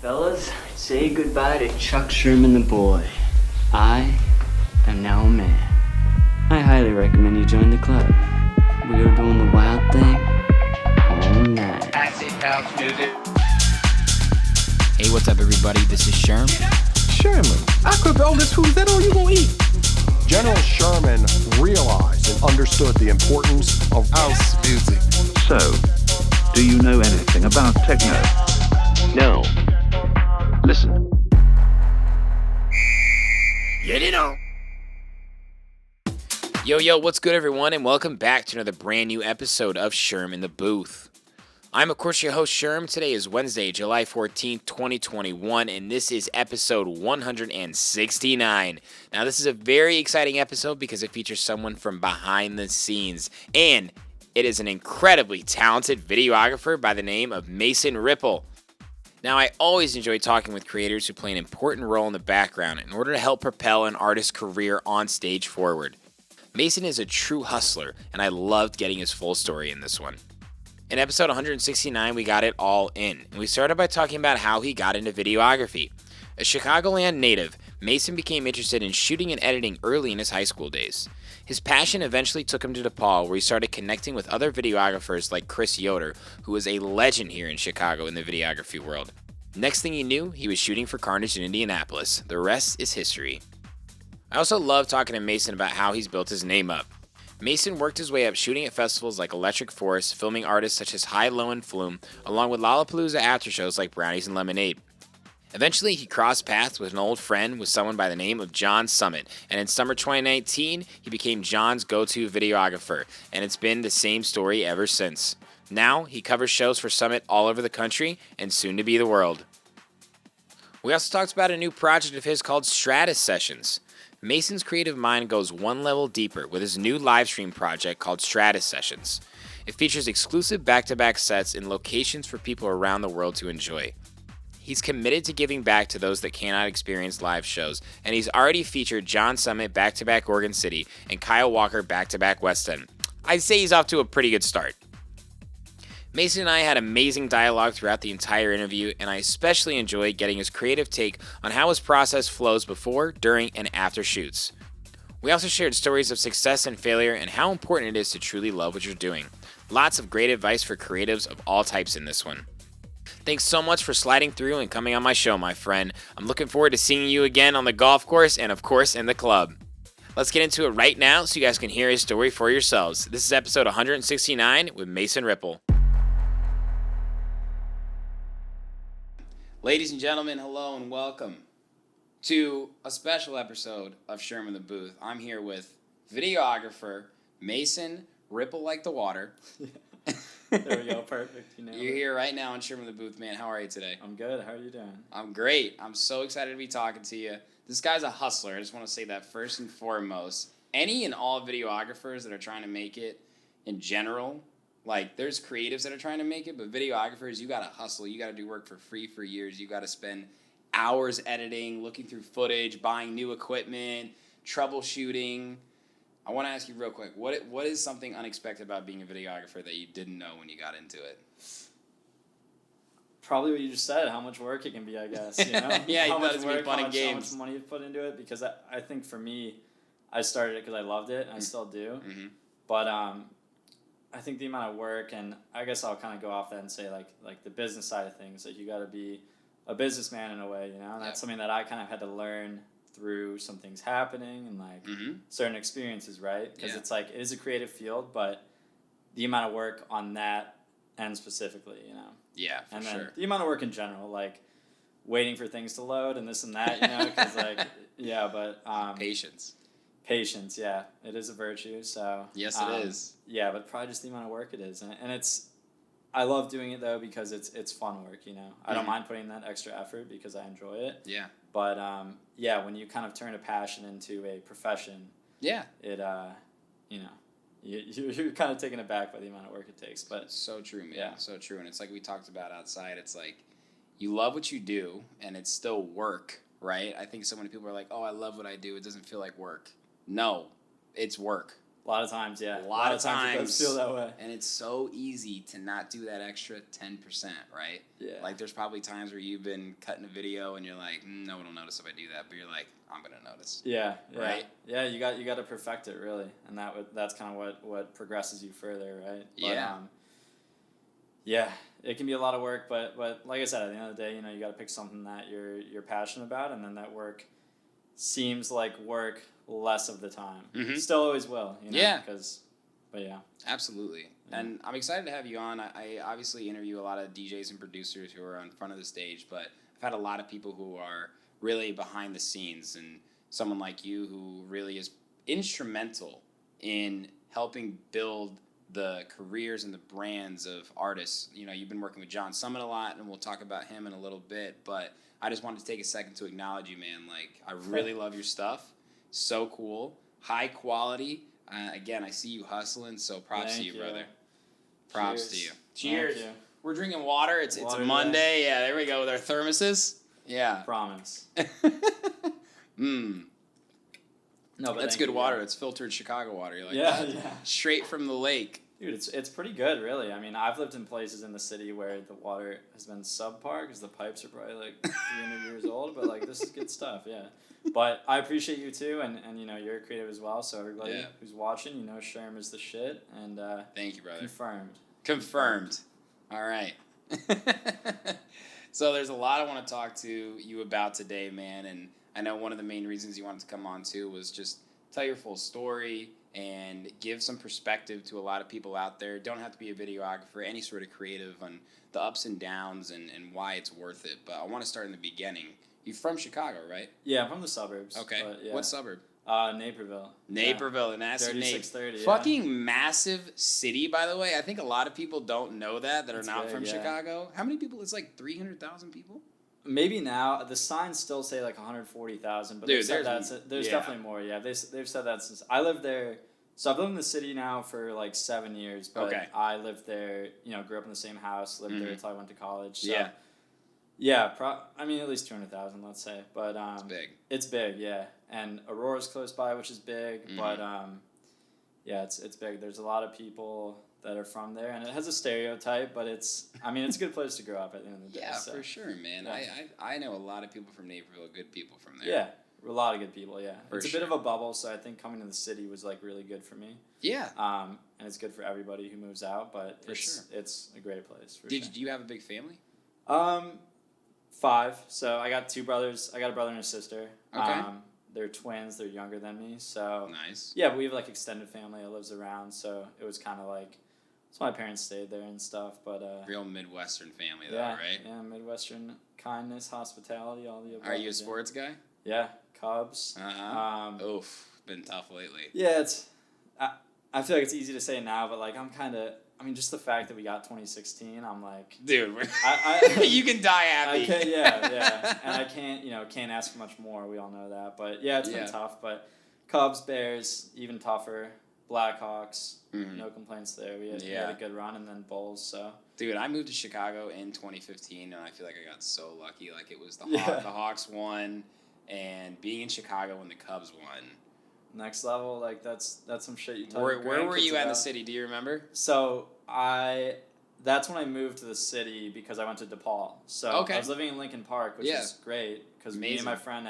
Fellas, say goodbye to Chuck Sherman the boy. I am now a man. I highly recommend you join the club. We are doing the wild thing all night. Acid house music. Hey, what's up, everybody? This is Sherm. Sherman, I cook all this food. Is that all you gonna eat? General Sherman realized and understood the importance of house music. So, do you know anything about techno? No. Listen. Get it on. Yo, what's good, everyone, and welcome back to another brand new episode of Sherm in the Booth. I'm, of course, your host, Sherm. Today is Wednesday, July 14th, 2021, and this is episode 169. Now, this is a very exciting episode because it features someone from behind the scenes, and it is an incredibly talented videographer by the name of Mason Rippel. Now, I always enjoy talking with creators who play an important role in the background in order to help propel an artist's career on stage forward. Mason is a true hustler, and I loved getting his full story in this one. In episode 169, we got it all in, and we started by talking about how he got into videography. A Chicagoland native, Mason became interested in shooting and editing early in his high school days. His passion eventually took him to DePaul, where he started connecting with other videographers like Chris Yoder, who is a legend here in Chicago in the videography world. Next thing he knew, he was shooting for Carnage in Indianapolis. The rest is history. I also love talking to Mason about how he's built his name up. Mason worked his way up shooting at festivals like Electric Forest, filming artists such as Hi-Lo and Flume, along with Lollapalooza aftershows like Brownies Lemonade. Eventually, he crossed paths with an old friend with someone by the name of John Summit, and in summer 2019, he became John's go-to videographer, and it's been the same story ever since. Now, he covers shows for Summit all over the country, and soon to be the world. We also talked about a new project of his called Stratus Sessions. Mason's creative mind goes one level deeper with his new livestream project called Stratus Sessions. It features exclusive back-to-back sets in locations for people around the world to enjoy. He's committed to giving back to those that cannot experience live shows, and he's already featured John Summit back-to-back Oregon City and Kyle Walker back-to-back West End. I'd say he's off to a pretty good start. Mason and I had amazing dialogue throughout the entire interview, and I especially enjoyed getting his creative take on how his process flows before, during, and after shoots. We also shared stories of success and failure and how important it is to truly love what you're doing. Lots of great advice for creatives of all types in this one. Thanks so much for sliding through and coming on my show, my friend. I'm looking forward to seeing you again on the golf course and, of course, in the club. Let's get into it right now so you guys can hear his story for yourselves. This is episode 169 with Mason Rippel. Ladies and gentlemen, hello and welcome to a special episode of Sherm in the Booth. I'm here with videographer Mason Rippel like the water. There we go, perfect. You're here right now on Sherm in the Booth, man. How are you today? I'm good. How are you doing? I'm great. I'm so excited to be talking to you. This guy's a hustler. I just want to say that first and foremost. Any and all videographers that are trying to make it in general, like, there's creatives that are trying to make it, but videographers, you got to hustle. You got to do work for free for years. You got to spend hours editing, looking through footage, buying new equipment, troubleshooting. I want to ask you real quick, what is something unexpected about being a videographer that you didn't know when you got into it? Probably what you just said, how much work it can be, I guess. You know? Yeah, how much it's going to be fun and games. How much money you put into it, because I think for me, I started it because I loved it, and I still do. Mm-hmm. But I think the amount of work, and I guess I'll kind of go off that and say like the business side of things, that you got to be a businessman in a way, you know, and that's something that I kind of had to learn through some things happening and like certain experiences, right? Because it's like, it is a creative field, but the amount of work on that end specifically, you know. Yeah, for and sure. then the amount of work in general, like waiting for things to load and this and that, you know, because like, yeah, but Patience, yeah. It is a virtue, so... Yes, it is. Yeah, but probably just the amount of work it is. And it's... I love doing it, though, because it's fun work, you know? I don't mind putting that extra effort because I enjoy it. Yeah. But, yeah, when you kind of turn a passion into a profession... Yeah. It, you know... You're kind of taken aback by the amount of work it takes, but... So true, man. Yeah. So true. And it's like we talked about outside. It's like, you love what you do, and it's still work, right? I think so many people are like, oh, I love what I do. It doesn't feel like work. No, it's work. A lot of times, yeah. A lot of it times. does feel that way. And it's so easy to not do that extra 10%, right? Yeah. Like, there's probably times where you've been cutting a video and you're like, no one will notice if I do that. But you're like, I'm going to notice. Yeah. Right? Yeah, you got to perfect it, really. And that's kind of what progresses you further, right? Yeah. But, yeah, it can be a lot of work, but like I said, at the end of the day, you got to pick something that you're passionate about, and then that work seems like work less of the time. Mm-hmm. Still always will, Yeah. But yeah. Absolutely. Yeah. And I'm excited to have you on. I obviously interview a lot of DJs and producers who are in front of the stage, but I've had a lot of people who are really behind the scenes, and someone like you who really is instrumental in helping build the careers and the brands of artists. You've been working with John Summit a lot, and we'll talk about him in a little bit, but I just wanted to take a second to acknowledge you, man. Like, I really love your stuff. So cool. High quality. Again, I see you hustling, so props to you, brother. Props to you. Cheers. Thank you. We're drinking water. It's Water Monday. Yeah, there we go with our thermoses. Yeah. Promise. No, but that's thank good you, water. yeah. It's filtered Chicago water. You like Yeah, that? yeah. Straight from the lake. Dude, it's pretty good, really. I mean, I've lived in places in the city where the water has been subpar because the pipes are probably like 300 years old, but like this is good stuff, yeah. But I appreciate you too, and you're a creative as well, so everybody who's watching, Sherm is the shit, and Thank you, brother. Confirmed. All right. So there's a lot I want to talk to you about today, man, and I know one of the main reasons you wanted to come on too was just tell your full story and give some perspective to a lot of people out there. Don't have to be a videographer, any sort of creative, on the ups and downs and why it's worth it. But I want to start in the beginning. You're from Chicago, right? Yeah, I'm from the suburbs. Okay. But, yeah. What suburb? Naperville. Naperville, and that's Dirty Nate. 630, yeah. Fucking massive city, by the way. I think a lot of people don't know that are It's not big, from yeah. Chicago. How many people? It's like 300,000 people? Maybe now the signs still say like 140,000, but Dude, they've said there's there's yeah. definitely more. Yeah, they've said that since I lived there. So I've lived in the city now for like 7 years, but Okay. I lived there. Grew up in the same house, lived there until I went to college. So, Yeah. Yeah, I mean at least 200,000, let's say. But It's big. It's big, yeah. And Aurora's close by, which is big, but yeah, it's big. There's a lot of people that are from there, and it has a stereotype, but it's a good place to grow up at the end of the day. Yeah, so. for sure, man. Yeah. I know a lot of people from Naperville, good people from there. Yeah, a lot of good people. Yeah, For it's a sure. bit of a bubble, so I think coming to the city was like really good for me. Yeah. And it's good for everybody who moves out, but For sure. it's a great place. For Did sure. you have a big family? 5. So I got 2 brothers. I got a brother and a sister. Okay. They're twins. They're younger than me. So Nice. yeah, but we have like extended family that lives around. So it was kind of like, so my parents stayed there and stuff. But Real Midwestern family, though, yeah, right? yeah, Midwestern kindness, hospitality, all the above. Are you a yeah. sports guy? Yeah, Cubs. Uh-huh. Oof, been tough lately. Yeah, I feel like it's easy to say now, but like just the fact that we got 2016, I'm like, Dude, I you can die happy. I can't, yeah, and I can't ask for much more. We all know that, but yeah, it's Yeah. been tough. But Cubs, Bears, even tougher. Blackhawks, Mhm. no complaints there. We had Yeah. a good run, and then Bulls. So Dude, I moved to Chicago in 2015, and I feel like I got so lucky. Like, it was the Yeah. Hawks won, and being in Chicago when the Cubs won. next level, like that's some shit you tell Where your were grandkids you at in the about. city? Do you remember? So that's when I moved to the city because I went to DePaul. So Okay. I was living in Lincoln Park, which Yeah. is great because me Amazing. and my friend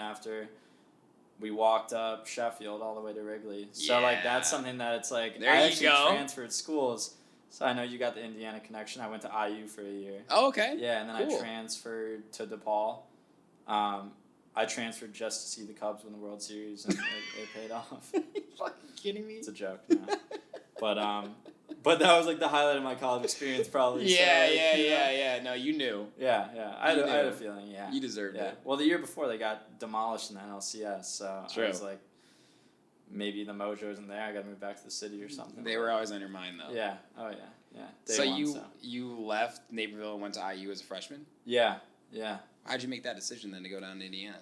we walked up Sheffield all the way to Wrigley. So like Yeah. that's something that it's like There I you actually go. transferred schools. So I know you got the Indiana connection. I went to IU for a year. Oh, okay. Yeah, and then Cool. I transferred to DePaul. I transferred just to see the Cubs win the World Series, and it paid off. Are you fucking kidding me? It's a joke, no. But that was like the highlight of my college experience, probably. Yeah, so, like, yeah. No, you knew. Yeah. I You had knew. a feeling. Yeah, You deserved yeah. it. Well, the year before they got demolished in the NLCS, so True. I was like, maybe the mojo isn't there. I got to move back to the city or something. They were always on your mind, though. Yeah. Oh yeah. Day So one, you left Naperville and went to IU as a freshman? Yeah. How'd you make that decision then to go down to Indiana?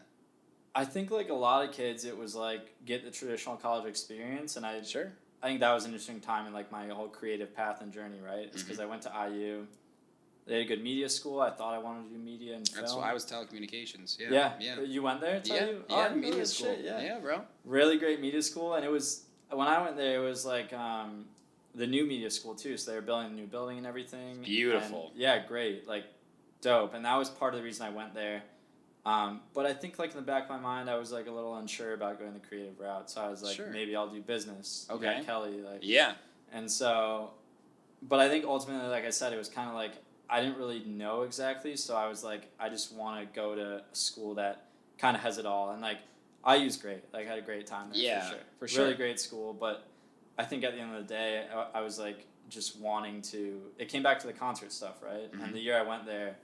I think like a lot of kids, it was like get the traditional college experience, and I Sure. think that was an interesting time in like my whole creative path and journey. Right, it's because I went to IU. They had a good media school. I thought I wanted to do media and film. That's why I was telecommunications. Yeah. Yeah. You went there? Yeah, Oh, I didn't know media that school. shit, yeah. Bro. Really great media school, and it was when I went there, it was like the new media school too. So they were building a new building and everything. Beautiful. And, yeah, great, like dope. And that was part of the reason I went there. But I think like in the back of my mind, I was like a little unsure about going the creative route. So I was like, Sure. maybe I'll do business. You Okay. got Kelly, like Yeah. And so, but I think ultimately, like I said, it was kind of like I didn't really know exactly. So I was like, I just want to go to a school that kind of has it all. And like IU's great. Like I had a great time there. Yeah, for sure. Really great school. But I think at the end of the day, I was like just wanting to. It came back to the concert stuff, right? Mm-hmm. And the year I went there,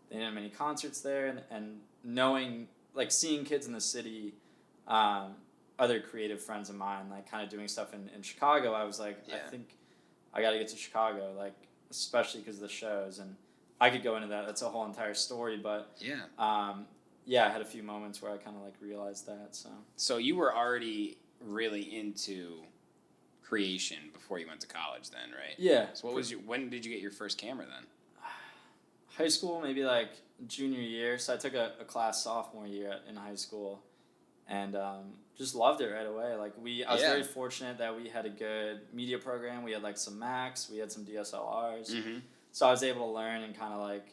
they didn't have many concerts there, and knowing, like, seeing kids in the city, other creative friends of mine, like, kind of doing stuff in Chicago, I was like, Yeah. I think I got to get to Chicago, like, especially because of the shows, and I could go into that. That's a whole entire story, but Yeah. yeah, I had a few moments where I kind of, like, realized that, so. So you were already really into creation before you went to college then, right? Yeah. So when did you get your first camera then? High school, maybe like junior year. So I took a class sophomore year in high school, and just loved it right away. Like I was very fortunate that we had a good media program. We had like some Macs, we had some DSLRs, so I was able to learn and kind of like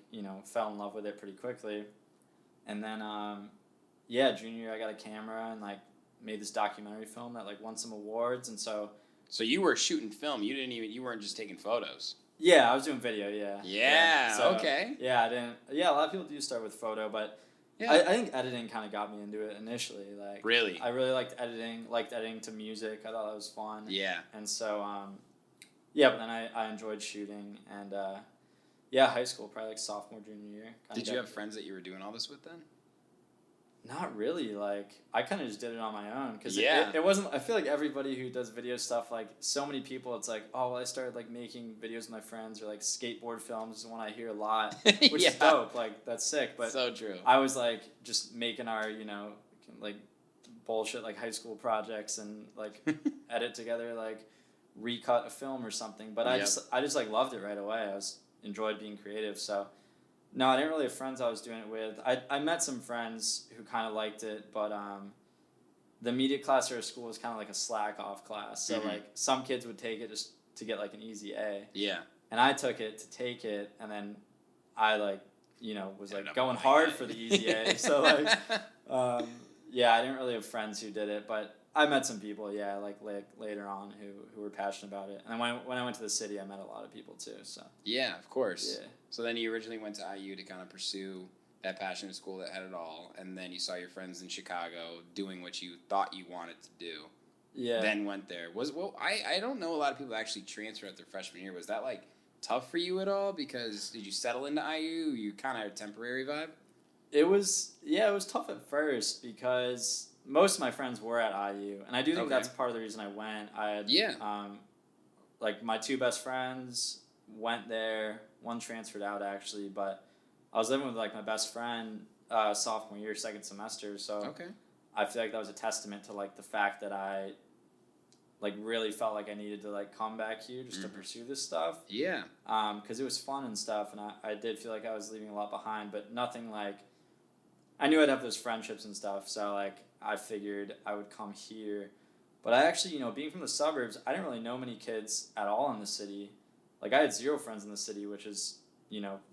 fell in love with it pretty quickly. And then junior year I got a camera and like made this documentary film that like won some awards, and so. So you were shooting film. You weren't just taking photos. Yeah, I was doing video, yeah. Yeah, So, okay. Yeah, I didn't. Yeah, a lot of people do start with photo, but I think editing kind of got me into it initially. Like, really? I really liked editing to music. I thought that was fun. Yeah. And so, but then I enjoyed shooting, and high school, probably like sophomore, junior year. Did you have friends that you were doing all this with then? Not really. Like, I kind of just did it on my own. Because it wasn't, I feel like everybody who does video stuff, like, so many people, it's like, oh, well, I started, like, making videos with my friends, or, like, skateboard films is one I hear a lot, which is dope. Like, that's sick. But so true. I was, like, just making our, like, bullshit, like, high school projects and, like, edit together, like, recut a film or something. But I just, like, loved it right away. I enjoyed being creative, so. No, I didn't really have friends I was doing it with. I met some friends who kind of liked it, but the media class at our school was kind of like a slack-off class. So, like, some kids would take it just to get, like, an easy A. Yeah. And I took it to take it, and then I, like, was, like, going hard for the easy A. So, like, I didn't really have friends who did it, but I met some people, like later on who were passionate about it. And then when I went to the city, I met a lot of people too. So yeah, of course. Yeah. So then you originally went to IU to kind of pursue that passionate school that had it all, and then you saw your friends in Chicago doing what you thought you wanted to do. Yeah. Then went there. I don't know a lot of people actually transfer at their freshman year. Was that like tough for you at all? Because did you settle into IU? You kind of had a temporary vibe. It was tough at first because most of my friends were at IU, and I do think that's part of the reason I went. I had, like, my two best friends went there. One transferred out, actually, but I was living with, like, my best friend sophomore year, second semester, so I feel like that was a testament to, like, the fact that I, like, really felt like I needed to, like, come back here just to pursue this stuff. Yeah. Because it was fun and stuff, and I did feel like I was leaving a lot behind, but nothing, like, I knew I'd have those friendships and stuff, so, like, I figured I would come here. But I actually, being from the suburbs, I didn't really know many kids at all in the city. Like, I had 0 friends in the city, which is,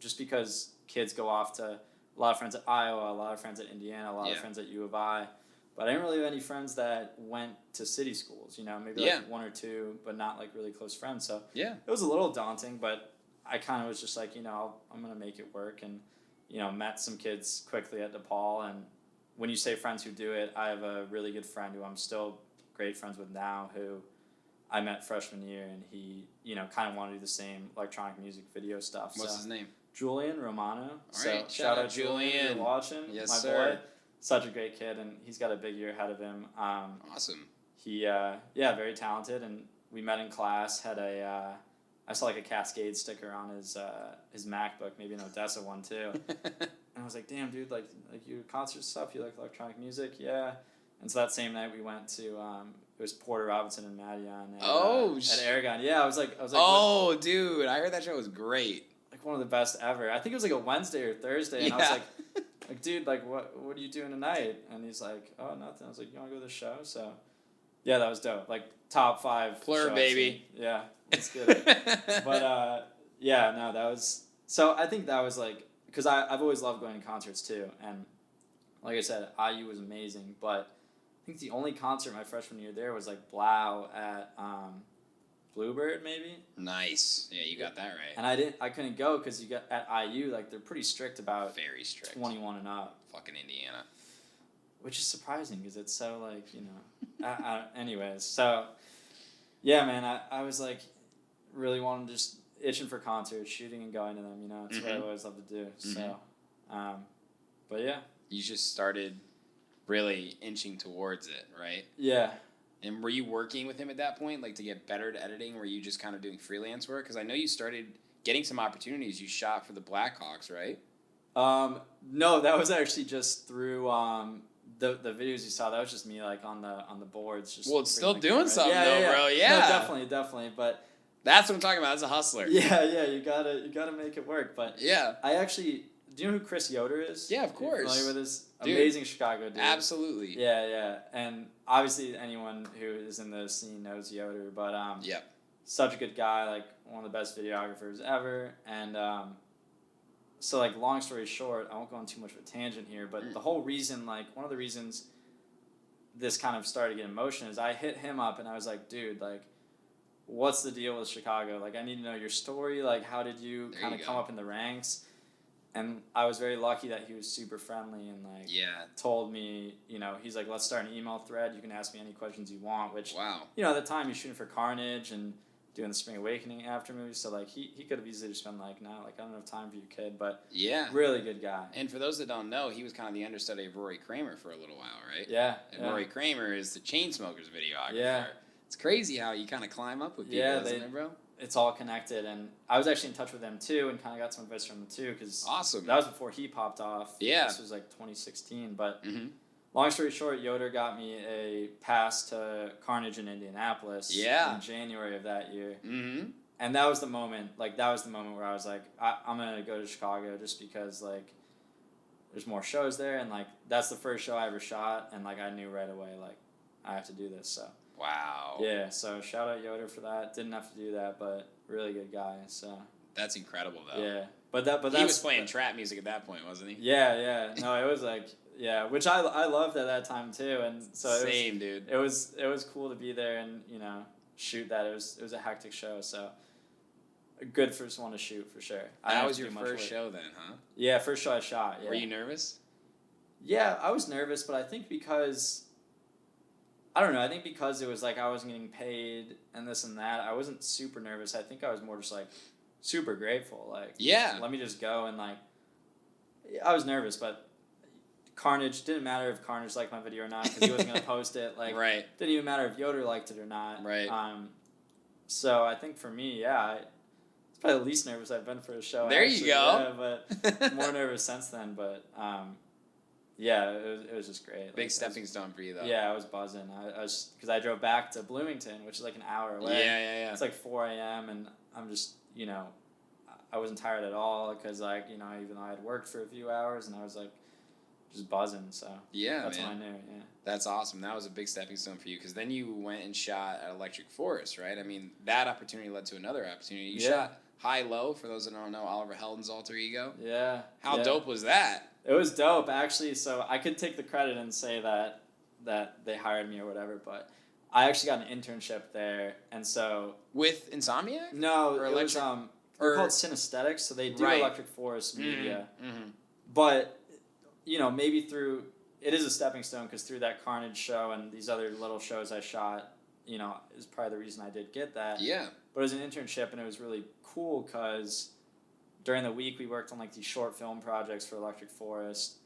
just because kids go off to a lot of friends at Iowa, a lot of friends at Indiana, a lot of friends at U of I. But I didn't really have any friends that went to city schools, maybe like 1 or 2, but not like really close friends. So it was a little daunting, but I kind of was just like, I'm going to make it work. And, met some kids quickly at DePaul. And when you say friends who do it, I have a really good friend who I'm still great friends with now, who I met freshman year, and he, kind of wanted to do the same electronic music video stuff. What's his name? Julian Romano. All right, so shout out Julian. If you're watching. Yes, my sir. boy. Such a great kid, and he's got a big year ahead of him. Awesome. He, very talented, and we met in class. Had I saw like a Cascade sticker on his MacBook, maybe an Odessa one too. And I was like, damn, dude, like you concert stuff, you like electronic music, yeah. And so that same night we went to it was Porter Robinson and Madion at Aragon. Yeah, I was like, oh, what? Dude, I heard that show was great. Like one of the best ever. I think it was like a Wednesday or Thursday, and I was like, dude, like what are you doing tonight? And he's like, oh, nothing. I was like, you want to go to the show? So Yeah, that was dope. Like top 5. Plur, show baby. Yeah, let's get it. But yeah, no, that was. So I think that was like, because I've always loved going to concerts too, and like I said, IU was amazing. But I think the only concert my freshman year there was like Blau at Bluebird maybe. Nice. Yeah, you got that right. And I couldn't go because you got at IU, like they're pretty strict about Very strict. 21 and up. Fucking Indiana. Which is surprising because it's so like, you know, anyways. So yeah, man, I was like really wanting just itching for concerts, shooting and going to them, you know, it's what I always love to do. So, but yeah. You just started really inching towards it, right? Yeah. And were you working with him at that point, like to get better at editing? Were you just kind of doing freelance work? Because I know you started getting some opportunities. You shot for the Blackhawks, right? No, that was actually just through the videos you saw. That was just me like on the boards. Just well, it's still the doing camera. something though, bro. Yeah, no, definitely. But that's what I'm talking about. As a hustler. Yeah, you gotta make it work. But yeah, I actually. Do you know who Chris Yoder is? Yeah, of course. Are you familiar with this Dude, amazing Chicago dude? Absolutely. Yeah, and obviously anyone who is in the scene knows Yoder, but yep. Such a good guy, like one of the best videographers ever, and so like long story short, I won't go on too much of a tangent here, but the whole reason, like one of the reasons this kind of started to get in motion is I hit him up and I was like, dude, like, what's the deal with Chicago? Like, I need to know your story. Like, how did you kind of come up in the ranks? And I was very lucky that he was super friendly and like told me, you know, he's like, let's start an email thread. You can ask me any questions you want, which, you know, at the time he's shooting for Carnage and doing the Spring Awakening after movies. So like he could have easily just been like, no, like I don't have time for you, kid. But really good guy. And for those that don't know, he was kind of the understudy of Rory Kramer for a little while, right? Yeah. And Rory Kramer is the Chainsmokers videographer. Yeah. It's crazy how you kind of climb up with people, isn't it, bro? It's all connected, and I was actually in touch with them too, and kind of got some advice from them too, because awesome. That was before he popped off. Yeah, this was like 2016. But long story short, Yoder got me a pass to Carnage in Indianapolis. In January of that year. And that was the moment. Like that was the moment where I was like, I'm gonna go to Chicago just because like there's more shows there, and like that's the first show I ever shot, and like I knew right away like I have to do this. So. Wow. Yeah, so shout out Yoder for that. Didn't have to do that, but really good guy. So that's incredible though. Yeah, but he was playing trap music at that point, wasn't he? Yeah. No, it was like which I loved at that time too, and so dude. It was cool to be there and you know shoot that. It was a hectic show, so a good first one to shoot for sure. That was your first show then, huh? Yeah, first show I shot. Yeah. Were you nervous? Yeah, I was nervous, but I think because. I don't know. I think because it was like I wasn't getting paid and this and that, I wasn't super nervous. I think I was more just like super grateful. Like, let me just go and like. I was nervous, but Carnage didn't matter if Carnage liked my video or not because he wasn't gonna post it. Like, didn't even matter if Yoder liked it or not. Right. So I think for me, it's probably the least nervous I've been for a show. There you go. Yeah, but more nervous since then. But yeah, it was just great. Big stepping stone for you, though. Yeah, I was buzzing. I was because I drove back to Bloomington, which is like an hour away. Yeah. It's like 4 a.m. and I'm just, you know, I wasn't tired at all because like, you know, even though I had worked for a few hours and I was like just buzzing. So that's when I knew. Yeah, that's awesome. That was a big stepping stone for you because then you went and shot at Electric Forest, right? I mean, that opportunity led to another opportunity. You shot Hi-Lo, for those that don't know, Oliver Heldon's alter ego. Yeah. How dope was that? It was dope, actually. So I could take the credit and say that they hired me or whatever, but I actually got an internship there, and so with Insomniac? No, it was they're called Synesthetics, so they do Electric Forest media. But you know, maybe through it is a stepping stone because through that Carnage show and these other little shows I shot, you know, is probably the reason I did get that. Yeah. But it was an internship, and it was really cool because during the week we worked on like these short film projects for Electric Forest,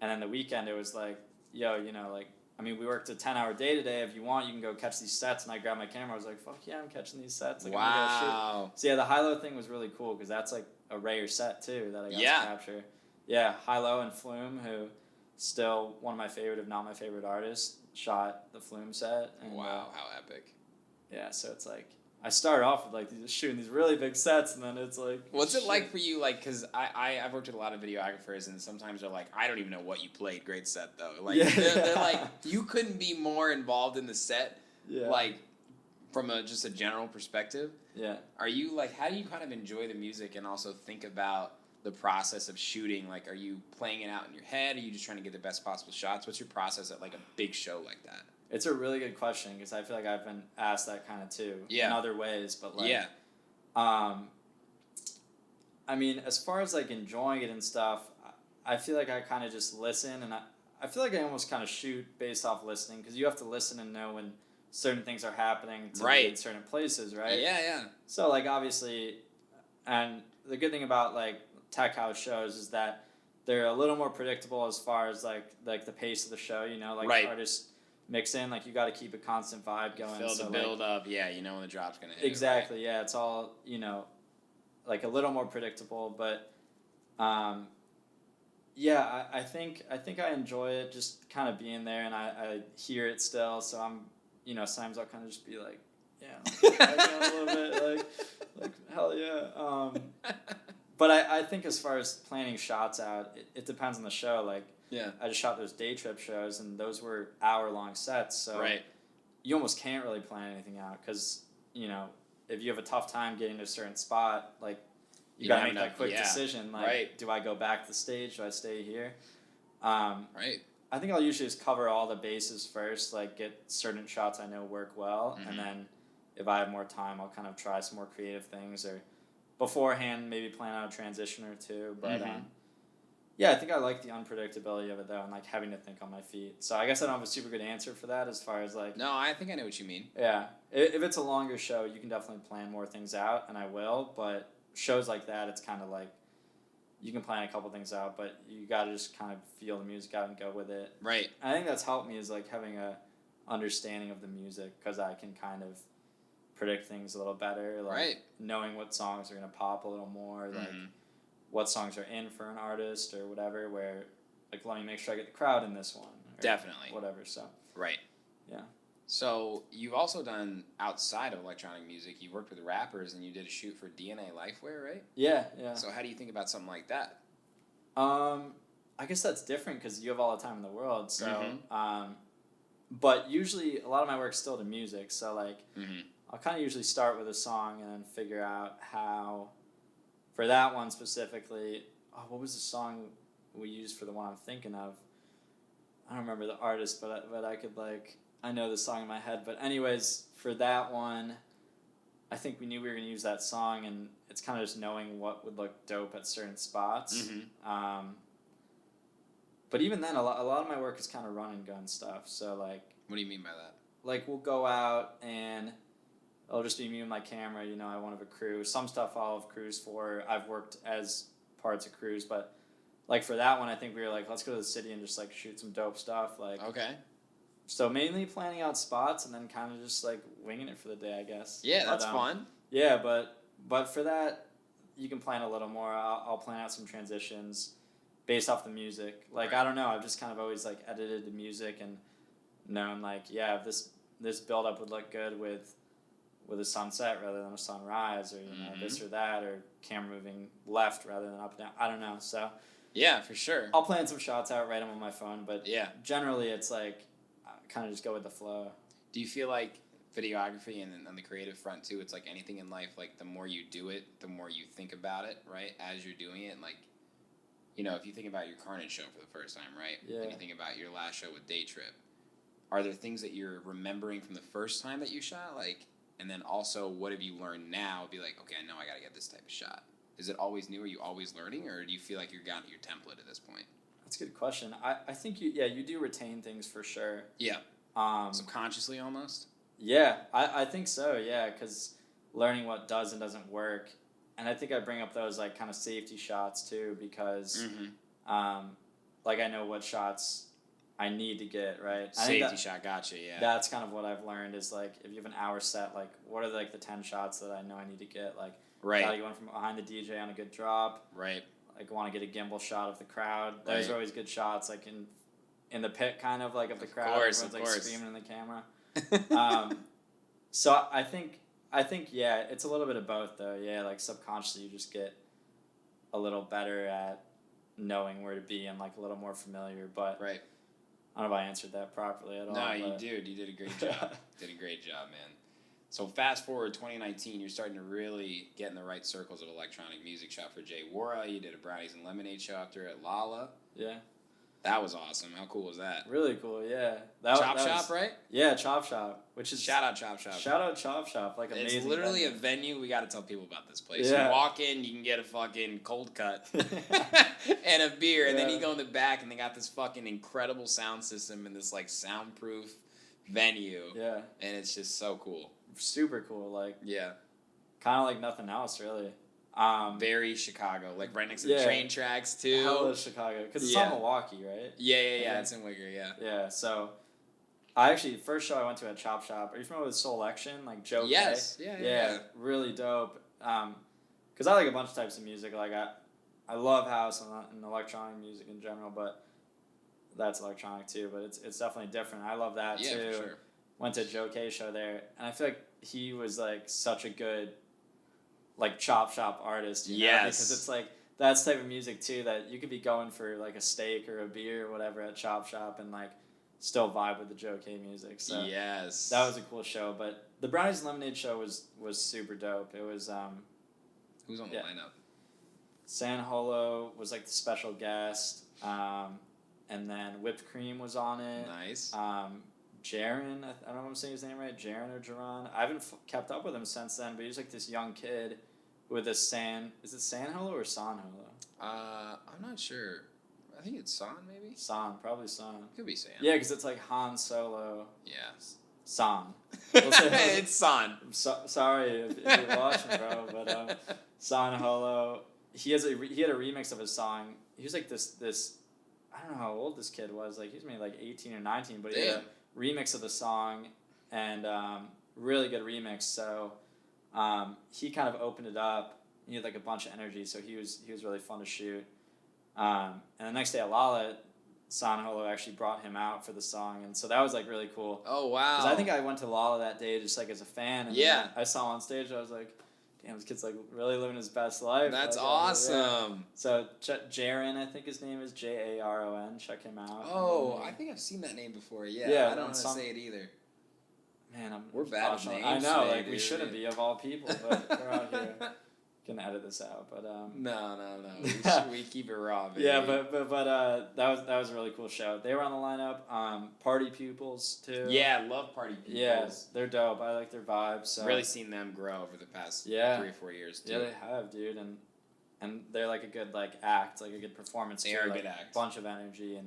and then the weekend it was like, yo, you know, like I mean, we worked a 10-hour day today. If you want, you can go catch these sets. And I grabbed my camera. I was like, fuck yeah, I'm catching these sets. Like, wow. I'm gonna go shoot. So yeah, the Hi-Lo thing was really cool because that's like a rare set too that I got to capture. Yeah, Hi-Lo and Flume, who still one of my favorite, if not my favorite artist, shot the Flume set. And, wow, how epic. Yeah, so it's like, I started off with like shooting these really big sets, and then it's like. What's it like for you? Like, cause I've worked with a lot of videographers, and sometimes they're like, I don't even know what you played. Great set though. Like they're like, you couldn't be more involved in the set Yeah. Like, from just a general perspective, Yeah. are you like, how do you kind of enjoy the music and also think about the process of shooting? Like, are you playing it out in your head? Are you just trying to get the best possible shots? What's your process at like a big show like that? It's a really good question because I feel like I've been asked that kind of too. Yeah. In other ways, but like. Yeah. I mean, as far as like enjoying it and stuff, I feel like I kind of just listen, and I feel like I almost kind of shoot based off listening because you have to listen and know when certain things are happening to be in certain places, right? Yeah, yeah. So like obviously, and the good thing about like tech house shows is that they're a little more predictable as far as like the pace of the show. You know, like artists mix in, like you got to keep a constant vibe going. Fill the build up, yeah. You know when the drop's gonna hit. Exactly, yeah. It's all like a little more predictable, but yeah, I think I enjoy it just kind of being there, and I hear it still, so I'm sometimes I'll kind of just be like, yeah, a little bit like hell yeah. But I think as far as planning shots out, it depends on the show. Like I just shot those day trip shows, and those were hour-long sets, so you almost can't really plan anything out because if you have a tough time getting to a certain spot, like you gotta make that quick decision. Like, do I go back to the stage? Do I stay here? I think I'll usually just cover all the bases first, like get certain shots I know work well, and then if I have more time, I'll kind of try some more creative things, or beforehand maybe plan out a transition or two. But yeah, I think I like the unpredictability of it though, and like having to think on my feet. So I guess I don't have a super good answer for that as far as like. No, I think I know what you mean. Yeah, if it's a longer show, you can definitely plan more things out, and I will. But shows like that, it's kind of like you can plan a couple things out, but you got to just kind of feel the music out and go with it. Right. And I think that's helped me is like having a understanding of the music because I can kind of predict things a little better. Like knowing what songs are gonna pop a little more, like what songs are in for an artist or whatever. Where like let me make sure I get the crowd in this one. Or definitely. Whatever. So. Right. Yeah. So you've also done outside of electronic music. You worked with rappers and you did a shoot for DNA Lifewear, right? Yeah, yeah. So how do you think about something like that? I guess that's different because you have all the time in the world. So, but usually a lot of my work's still to music. So like, I'll kind of usually start with a song and then figure out how, for that one specifically, what was the song we used for the one I'm thinking of? I don't remember the artist, but I could like. I know the song in my head, but anyways, for that one, I think we knew we were going to use that song, and it's kind of just knowing what would look dope at certain spots. But even then, a lot of my work is kind of run and gun stuff. So like, what do you mean by that? Like we'll go out and it'll just be me and my camera. I won't have a crew. Some stuff I'll have crews for. I've worked as parts of crews, but like for that one, I think we were like, let's go to the city and just like shoot some dope stuff. Like So mainly planning out spots and then kind of just like winging it for the day, I guess. Yeah, that's fun. Yeah, but for that, you can plan a little more. I'll plan out some transitions based off the music. Like I don't know, I've just kind of always like edited the music and known like if this build up would look good with a sunset rather than a sunrise, or this or that, or camera moving left rather than up and down. I don't know. So yeah, for sure. I'll plan some shots out, write them on my phone, but generally it's like. Kind of just go with the flow. Do you feel like videography and on the creative front too, it's like anything in life, like the more you do it, the more you think about it, right? As you're doing it, like, if you think about your Carnage show for the first time, right? Yeah. And you think about your last show with Day Trip, are there things that you're remembering from the first time that you shot? Like, and then also what have you learned now? Be like, okay, I know I got to get this type of shot. Is it always new? Are you always learning? Or do you feel like you've got your template at this point? That's a good question. I think you do retain things for sure. Yeah. Subconsciously almost? Yeah, I think so, yeah, because learning what does and doesn't work. And I think I bring up those like kind of safety shots too because like I know what shots I need to get, right? Safety shot, gotcha, yeah. That's kind of what I've learned is like if you have an hour set, like what are like the 10 shots that I know I need to get? Like gotta get one from behind the DJ on a good drop. Right. Like want to get a gimbal shot of the crowd. Those are always good shots, like in the pit, kind of like of the crowd. Everyone's like screaming in the camera. So I think it's a little bit of both though. Yeah, like subconsciously you just get a little better at knowing where to be and like a little more familiar. But I don't know if I answered that properly at all. No, you but... did. You did a great job. Did a great job, man. So fast forward 2019, you're starting to really get in the right circles of electronic music. Shot for Jay Wara. You did a Brownies and Lemonade show out there at Lala. Yeah. That was awesome. How cool was that? Really cool, yeah. Chop Shop, right? Yeah, Chop Shop, which is... Shout out Chop Shop. Shout out Chop Shop, like amazing. It's literally venue. a venue. We got to tell people about this place. Yeah. You walk in, you can get a fucking cold cut and a beer, and then you go in the back, and they got this fucking incredible sound system and this like soundproof venue. Yeah. And it's just so cool. Super cool, like... Yeah. Kind of like nothing else, really. Very Chicago, like right next to the train tracks too. Hella Chicago, because it's on Milwaukee, right? Yeah. It's in Wigger, yeah. Yeah, so I actually first show I went to at Chop Shop. Are you familiar with Selection, like Joe? Yes, K? yeah. Really dope. Because I like a bunch of types of music. Like I love house and electronic music in general, but that's electronic too. But it's definitely different. I love that too. Yeah, for sure. Went to Joe K show there, and I feel like he was like such a good like Chop Shop artist, you know? Because it's like that's type of music too that you could be going for like a steak or a beer or whatever at Chop Shop and like still vibe with the Joe K music. So that was a cool show. But the Brownies Lemonade show was super dope. It was who's on the lineup? San Holo was like the special guest, and then Whipped Cream was on it. Nice. Jaron, I don't know if I'm saying his name right, Jaron or Jaron. I haven't kept up with him since then, but he was like this young kid with a is it San Holo or San Holo? I'm not sure. I think it's San, maybe? San, probably San. Could be San. Yeah, because it's like Han Solo. Yeah. San. It's San. Sorry if you're watching, bro, but San Holo, he had a remix of his song. He was like this, I don't know how old this kid was, like he was maybe like 18 or 19, but he had a remix of the song, and really good remix. So he kind of opened it up. He had like a bunch of energy, so he was really fun to shoot. And the next day at Lala, San Holo actually brought him out for the song, and so that was like really cool. Oh wow! Because I think I went to Lala that day just like as a fan, and then I saw him on stage. I was like, damn, this kid's like really living his best life. That's like, awesome. Yeah. So Jaron, I think his name is Jaron. Check him out. Oh, I think I've seen that name before. Yeah, I don't know how to say it either. Man, we're bad with names. I know, today, like we shouldn't be of all people, but we're out here. Can edit this out, but no. We keep it raw, baby. Yeah, but that was a really cool show. They were on the lineup. Party Pupils too. Yeah, I love Party Pupils. Yeah, they're dope. I like their vibes. So. Really seen them grow over the past 3 or 4 years too. Yeah, they have, dude, and they're like a good like act, like a good performance. They too, are a like, good act. Bunch of energy.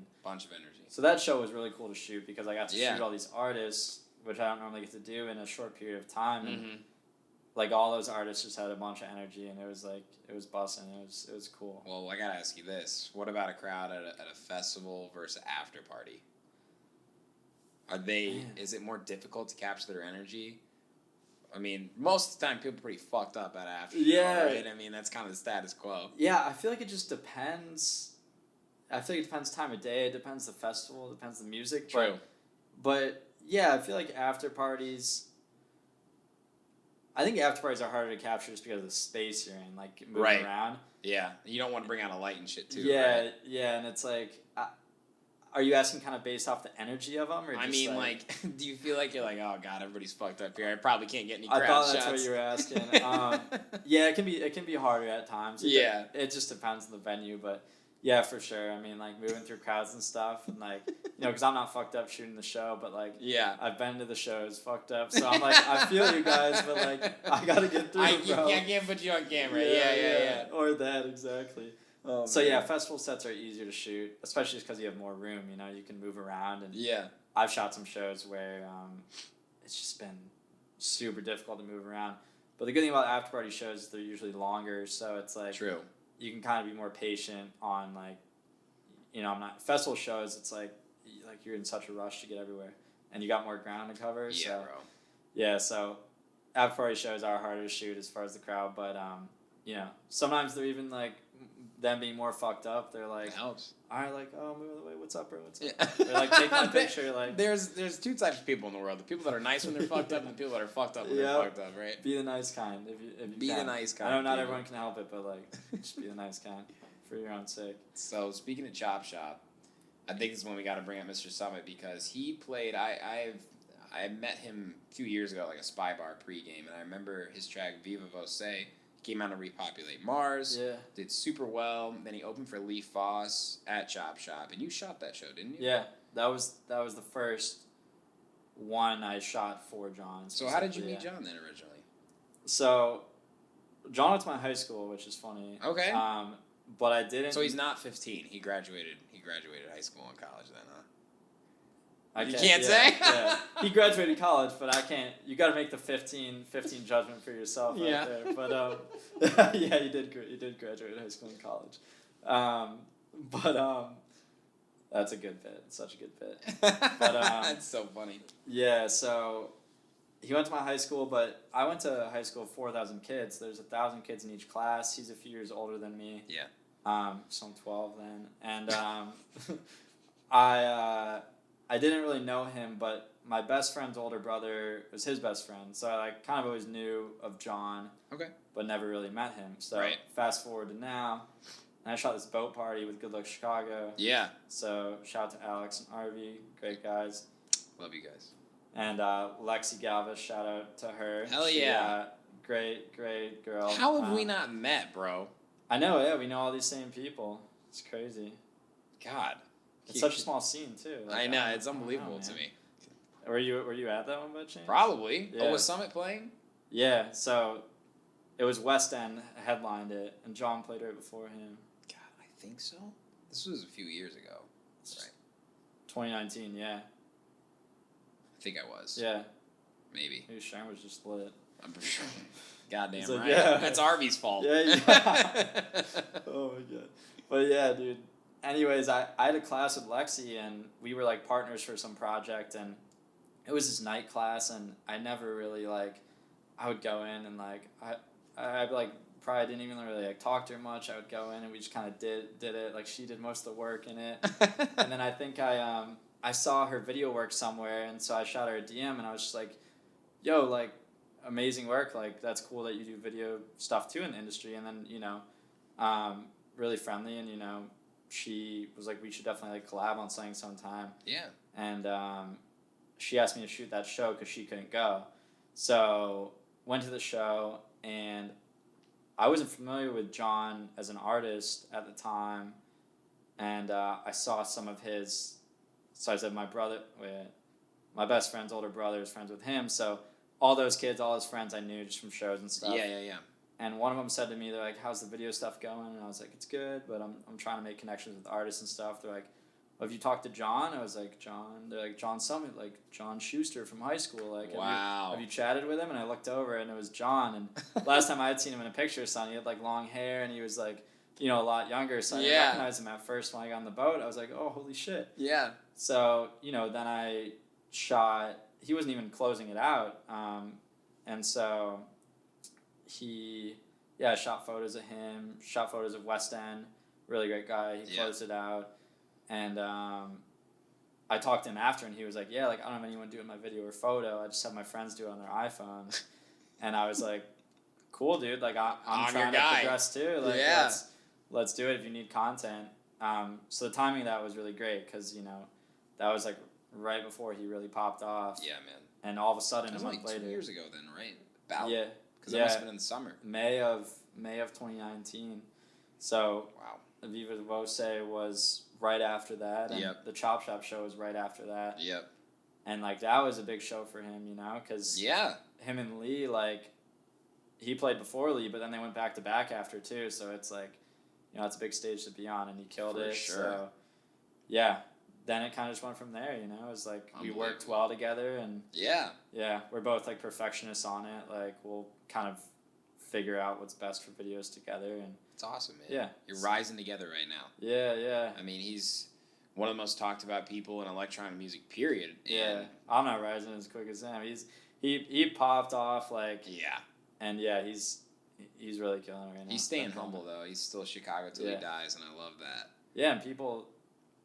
So that show was really cool to shoot because I got to shoot all these artists, which I don't normally get to do in a short period of time. And, like all those artists just had a bunch of energy, and it was busting. It was cool. Well, I gotta ask you this: what about a crowd at a festival versus after party? Is it more difficult to capture their energy? I mean, most of the time people are pretty fucked up at after. Yeah, right? I mean, that's kind of the status quo. Yeah, I feel like it just depends. I feel like it depends time of day. It depends the festival. It depends the music. True. But yeah, I feel like after parties. I think after parties are harder to capture just because of the space you're in, like moving around. Yeah, you don't want to bring out a light and shit too. Yeah, right? yeah, and it's like, are you asking kind of based off the energy of them, or? I mean, like, do you feel like you're like, oh god, everybody's fucked up here. I probably can't get any I crowd thought that's shots. what you were asking. Yeah, it can be harder at times. It just depends on the venue, but. Yeah, for sure. I mean, like, moving through crowds and stuff, and, like, because I'm not fucked up shooting the show, but, like, I've been to the shows fucked up, so I'm like, I feel you guys, but, like, I gotta get through, bro. I can't put you on camera. Yeah. Or that, exactly. Oh, so, yeah, festival sets are easier to shoot, especially because you have more room, you can move around, and I've shot some shows where it's just been super difficult to move around, but the good thing about after-party shows is they're usually longer, so it's, like... True. You can kind of be more patient on festival shows. It's like you're in such a rush to get everywhere, and you got more ground to cover. Yeah, so, bro. Yeah, so after party shows are harder to shoot as far as the crowd, but sometimes they're even like them being more fucked up. They're like, it helps. All right, like, oh, move out of the way. What's up, bro? What's up? Yeah. They're like, take my picture. Like, there's 2 types of people in the world: the people that are nice when they're fucked up, and the people that are fucked up when they're fucked up. Right? Be the nice kind. If you be can. the nice kind. I know not everyone can help it, but like, just be the nice kind for your own sake. So speaking of Chop Shop, I think it's when we got to bring up Mr. Summit because he played. I met him a few years ago, like a Spy Bar pregame, and I remember his track Viva Voce came out to Repopulate Mars. Yeah. Did super well. Then he opened for Lee Foss at Chop Shop, and you shot that show, didn't you? Yeah, that was the first one I shot for John. So how did you meet John then originally? So, John went to my high school, which is funny. Okay. But I didn't. So he's not 15. He graduated high school and college then, huh? You can't say? Yeah. He graduated college, but I can't. You got to make the 15 judgment for yourself right there. But yeah, you did graduate high school and college. That's a good bit. Such a good bit. But that's so funny. Yeah, so he went to my high school, but I went to high school of 4,000 kids. There's 1,000 kids in each class. He's a few years older than me. Yeah. So I'm 12 then, and I didn't really know him, but my best friend's older brother was his best friend, so I kind of always knew of John. Okay. But never really met him. So right. Fast forward to now, and I shot this boat party with Good Luck Chicago. Yeah. So shout out to Alex and Arvy, great guys. Love you guys. And Lexi Galvis, shout out to her. Hell yeah. Great girl. How have we not met, bro? I know, yeah, we know all these same people. It's crazy. God. It's such a small scene too. Like, I know, it's unbelievable to me. Were you at that one by chance? Probably. Yeah. Oh, was Summit playing? Yeah, so it was West End headlined it, and John played right before him. God, I think so. This was a few years ago. Right. 2019, yeah. I think I was. Yeah. Maybe. Maybe Sharon was just lit. I'm for sure. Goddamn like, right. yeah. That's Arby's fault. Yeah. Oh my god. But yeah, dude. Anyways, I had a class with Lexi, and we were like partners for some project, and it was this night class, and I never really I would go in and I like probably didn't even really talk to her much. I would go in and we just kind of did it. Like she did most of the work in it, and then I think I saw her video work somewhere, and so I shot her a DM, and I was just like, yo, like, amazing work, like, that's cool that you do video stuff too in the industry. And then, really friendly, and, she was like, we should definitely, collab on something sometime. Yeah. And, she asked me to shoot that show because she couldn't go. So, went to the show, and I wasn't familiar with John as an artist at the time, and I saw some of his. So I said, my best friend's older brother is friends with him. So all those kids, all his friends I knew just from shows and stuff. Yeah. And one of them said to me, they're like, how's the video stuff going? And I was like, it's good, but I'm trying to make connections with artists and stuff. They're like, well, have you talked to John? I was like, John? They're like, John Summit, like John Schuster from high school. Like, wow. Have you chatted with him? And I looked over, and it was John. And last time I had seen him in a picture or something, he had long hair, and he was a lot younger. So I didn't recognize him at first when I got on the boat. I was like, oh, holy shit. Yeah. So, then I shot, he wasn't even closing it out. And so I shot photos of him, shot photos of West End, really great guy. He closed it out. And I talked to him after, and he was like, yeah, I don't have anyone doing my video or photo. I just have my friends do it on their iPhone. And I was like, cool, dude. I'm trying to progress too. Let's do it if you need content. So the timing of that was really great because, that was right before he really popped off. Yeah, man. And all of a sudden, that was a month later. 2 years ago then, right? About. Yeah. Because it must have been in the summer. May of 2019. So wow. Viva Voce was right after that. And the Chop Shop show was right after that. Yep. And that was a big show for him, because him and Lee, he played before Lee, but then they went back to back after too. So it's it's a big stage to be on, and he killed it. Sure. So yeah, then it kind of just went from there. It was we worked well together, and yeah, we're both perfectionists on it. We'll kind of figure out what's best for videos together, and it's awesome, man. Yeah, you're rising together right now. Yeah. I mean, he's one of the most talked about people in electronic music, period. Yeah, I'm not rising as quick as him. He popped off and he's really killing it right now. He's staying humble though. He's still Chicago till he dies, and I love that. Yeah, and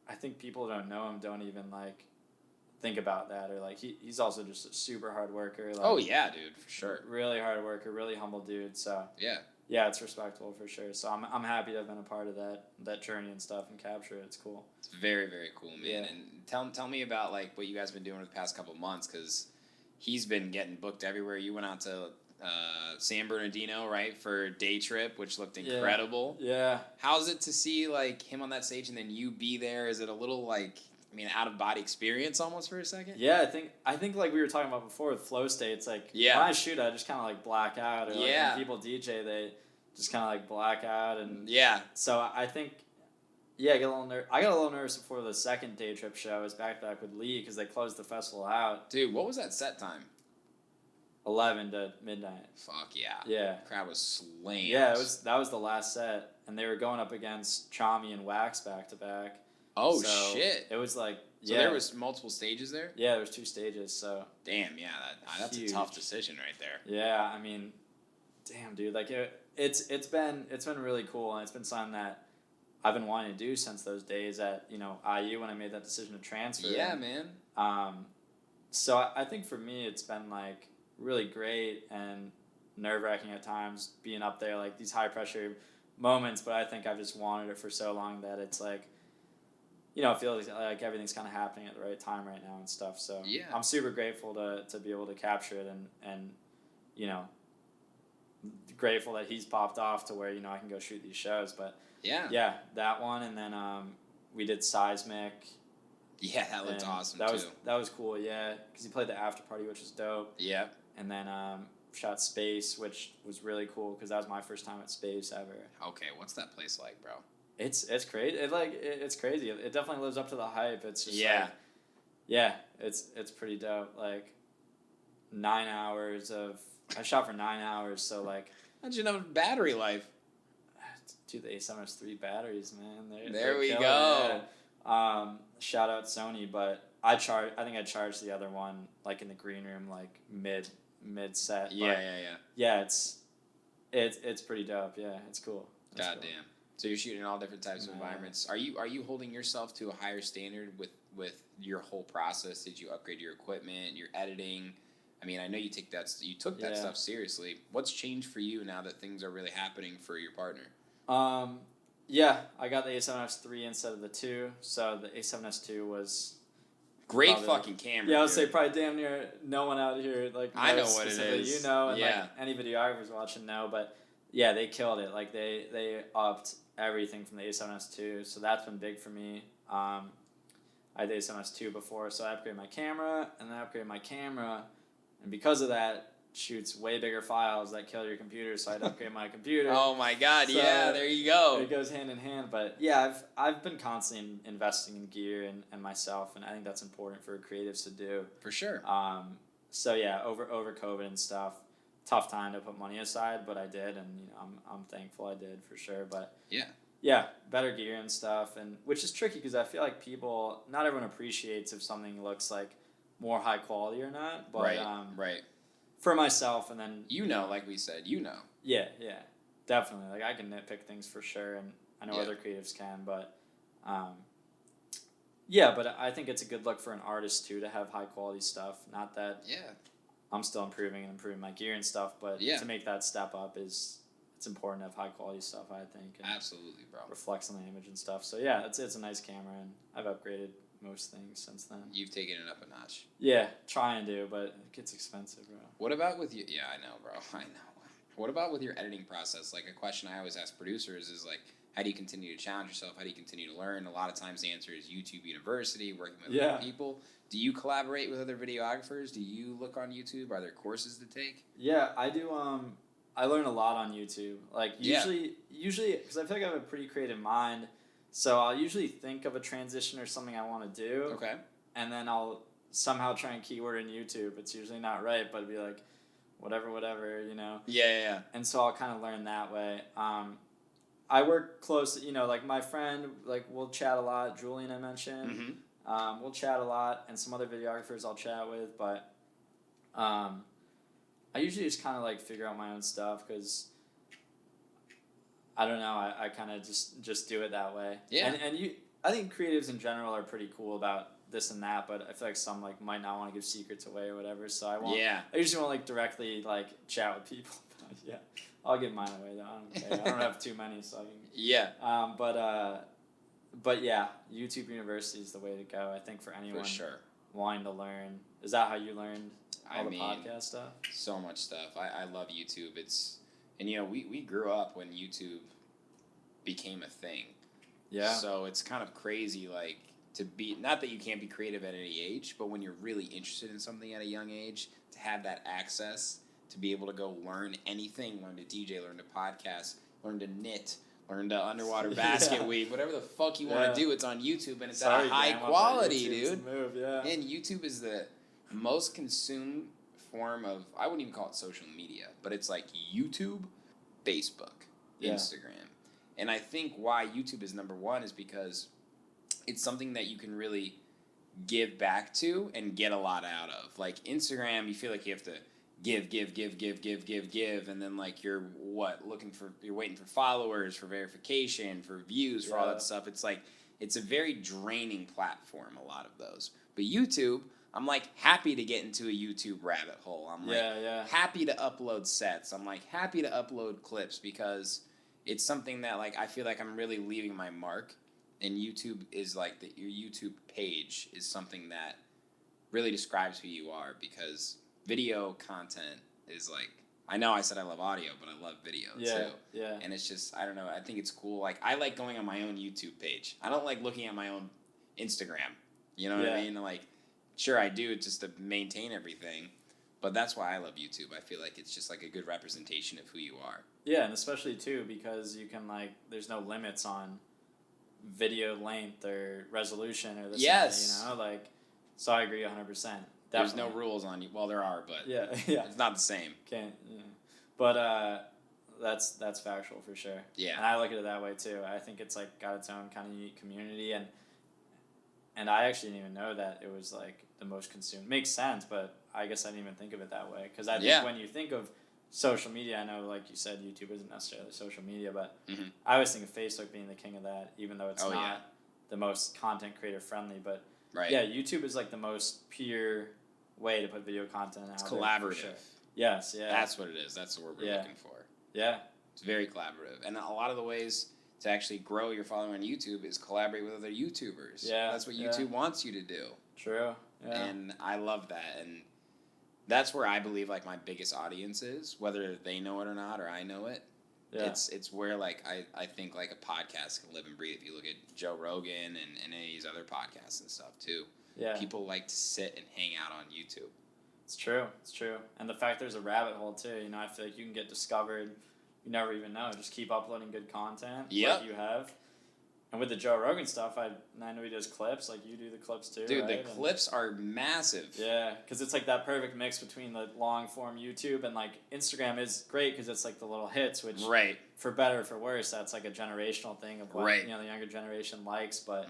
I think people don't know him, don't even think about that, or he's also just a super hard worker. Oh yeah, dude, for sure. Really hard worker, really humble dude. So Yeah, it's respectable for sure. So I'm happy to have been a part of that journey and stuff and capture it. It's cool. It's very, very cool, man. Yeah. And tell me about like what you guys been doing over the past couple of months, because he's been getting booked everywhere. You went out to San Bernardino, right, for a day trip, which looked incredible. Yeah. How's it to see like him on that stage and then you be there? Is it a little like, I mean, out of body experience almost for a second? Yeah, I think like we were talking about before with flow states, like when I shoot, I just kind of like black out. Or like when people DJ, they just kind of like black out, and so I think I got a little nervous before the second day trip show. I was back with Lee because they closed the festival out. Dude, what was that set time? 11 to midnight. Fuck yeah. Yeah. Crowd was slammed. Yeah, that was the last set, and they were going up against Chami and Wax back to back. Oh so shit! It was like so there was multiple stages there. Yeah, there was 2 stages. So damn, yeah, that's huge. a tough decision right there. Yeah, I mean, damn, dude, like it's been really cool, and it's been something that I've been wanting to do since those days at IU when I made that decision to transfer. Yeah, man. So I think for me it's been like really great and nerve-wracking at times being up there, like these high pressure moments, but I think I've just wanted it for so long that it's like, it feels like everything's kind of happening at the right time right now and stuff. So yeah. I'm super grateful to be able to capture it and grateful that he's popped off to where, I can go shoot these shows. But yeah, that one. And then we did Seismic. Yeah, that looked awesome that too. That was cool, yeah, because he played the after party, which was dope. Yep. And then shot Space, which was really cool because that was my first time at Space ever. Okay, what's that place like, bro? It's crazy. It's crazy. It definitely lives up to the hype. It's just it's pretty dope. Like 9 hours of I shot for 9 hours, so like how'd you know battery life? Dude, the A7S3 batteries, man. There we go. Yeah. Shout out Sony, but I think I charged the other one like in the green room, like mid set. Yeah. Yeah, it's pretty dope. Yeah, it's cool. God damn. So you're shooting in all different types of environments. Are you holding yourself to a higher standard with your whole process? Did you upgrade your equipment, your editing? I mean, I know you took that stuff seriously. What's changed for you now that things are really happening for your partner? Yeah, I got the A7S3 instead of the 2, so the A7S2 was great fucking camera. Yeah, I would say probably damn near no one out here like I know what it is. And like any videographers watching know, but yeah, they killed it. Like they upped everything from the A7S2, so that's been big for me. I had the A7S2 before, so I upgraded my camera, and then I upgraded my camera, and because of that, shoots way bigger files that kill your computer, so I had to upgrade my computer. Oh my god, so there you go. It goes hand in hand, but yeah, I've been constantly investing in gear and myself, and I think that's important for creatives to do. For sure. So yeah, over COVID and stuff, tough time to put money aside, but I did, and I'm thankful I did for sure. But yeah, better gear and stuff, and which is tricky because I feel like not everyone appreciates if something looks like more high quality or not. But right. For myself, and then like we said, Yeah, definitely. Like I can nitpick things for sure, and I know other creatives can, but but I think it's a good look for an artist too to have high quality stuff. Not that I'm still improving my gear and stuff, but to make that step up it's important to have high quality stuff, I think. And absolutely, bro. Reflects on the image and stuff. So yeah, it's a nice camera, and I've upgraded most things since then. You've taken it up a notch. Yeah, trying to, but it gets expensive, bro. What about with you? Yeah, I know, bro. I know. What about with your editing process? Like a question I always ask producers is like, how do you continue to challenge yourself? How do you continue to learn? A lot of times the answer is YouTube University, working with other people. Do you collaborate with other videographers? Do you look on YouTube? Are there courses to take? Yeah, I do. I learn a lot on YouTube. Like usually, because I feel like I have a pretty creative mind. So I'll usually think of a transition or something I want to do. Okay. And then I'll somehow try and keyword in YouTube. It's usually not right, but it'd be like, whatever, Yeah. And so I'll kind of learn that way. I work close, like my friend, like we'll chat a lot. Julian, I mentioned. Mm-hmm. We'll chat a lot, and some other videographers I'll chat with, but I usually just kind of like figure out my own stuff because I don't know. I kind of just do it that way. Yeah. And I think creatives in general are pretty cool about this and that, but I feel like some like might not want to give secrets away or whatever. So I won't. Yeah. I usually won't like directly like chat with people. But yeah. I'll give mine away though. I don't care. I don't have too many, so I can. Yeah. But yeah, YouTube University is the way to go. I think for anyone For sure. wanting to learn. Is that how you learned all the podcast stuff? So much stuff. I love YouTube. And we grew up when YouTube became a thing. Yeah. So it's kind of crazy, like, to be, not that you can't be creative at any age, but when you're really interested in something at a young age, to have that access, to be able to go learn anything, learn to DJ, learn to podcast, learn to knit, learn to underwater basket weave, whatever the fuck you want to do, it's on YouTube, and it's at a high quality, dude. And YouTube is the most consumed form of, I wouldn't even call it social media, but it's like YouTube, Facebook, Instagram. And I think why YouTube is number one is because it's something that you can really give back to and get a lot out of. Like Instagram, you feel like you have to give, and then like you're waiting for followers, for verification, for views, for all that stuff. It's like, it's a very draining platform, a lot of those. But YouTube, I'm like happy to get into a YouTube rabbit hole. I'm like happy to upload sets. I'm like happy to upload clips because it's something that like I feel like I'm really leaving my mark. And YouTube is like your YouTube page is something that really describes who you are, because video content is like, I know I said I love audio, but I love video too. Yeah. And it's just, I don't know, I think it's cool. Like, I like going on my own YouTube page. I don't like looking at my own Instagram. You know what I mean? Like, sure I do just to maintain everything, but that's why I love YouTube. I feel like it's just like a good representation of who you are. Yeah, and especially too because you can like, there's no limits on video length or resolution or this. Yes. Like, so I agree 100%. Definitely. There's no rules on you. Well, there are, but it's not the same. But that's factual for sure. Yeah. And I look at it that way too. I think it's like got its own kind of unique community, and I actually didn't even know that it was like the most consumed. Makes sense, but I guess I didn't even think of it that way, because I think when you think of social media, I know, like you said, YouTube isn't necessarily social media, but I always think of Facebook being the king of that, even though it's not the most content creator friendly. But YouTube is like the most pure way to put video content out. It's collaborative. Sure. Yes, that's what it is. That's the word we're looking for. Yeah, it's very collaborative, and a lot of the ways to actually grow your following on YouTube is collaborate with other YouTubers. Yeah, that's what YouTube wants you to do. True. Yeah. And I love that, and that's where I believe like my biggest audience is, whether they know it or not, or I know it. Yeah. It's where like I think like a podcast can live and breathe. If you look at Joe Rogan and any of these other podcasts and stuff too. Yeah. People like to sit and hang out on YouTube. It's true. It's true. And the fact there's a rabbit hole too, I feel like you can get discovered. You never even know. Just keep uploading good content like you have. And with the Joe Rogan stuff, I know he does clips, like you do the clips too. Dude, right? The clips are massive. Yeah, because it's like that perfect mix between the long form YouTube and like Instagram is great because it's like the little hits, which for better or for worse, that's like a generational thing of what the younger generation likes. But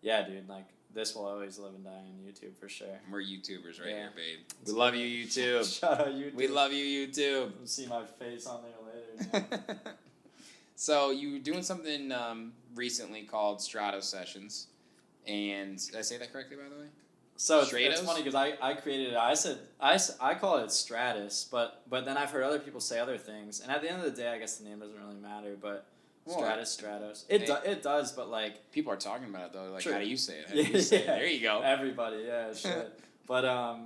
yeah, dude, like this will always live and die on YouTube for sure. We're YouTubers here, babe. We love you, YouTube. Shout out YouTube. We love you, YouTube. You'll see my face on there later. So you were doing something recently called Strato Sessions, and did I say that correctly, by the way? So it's funny because I created it. I call it Stratus, but then I've heard other people say other things, and at the end of the day, I guess the name doesn't really matter. But Stratos. It does, but like people are talking about it though. Like, how do you say it? How do you say it? There you go. Everybody, shit. But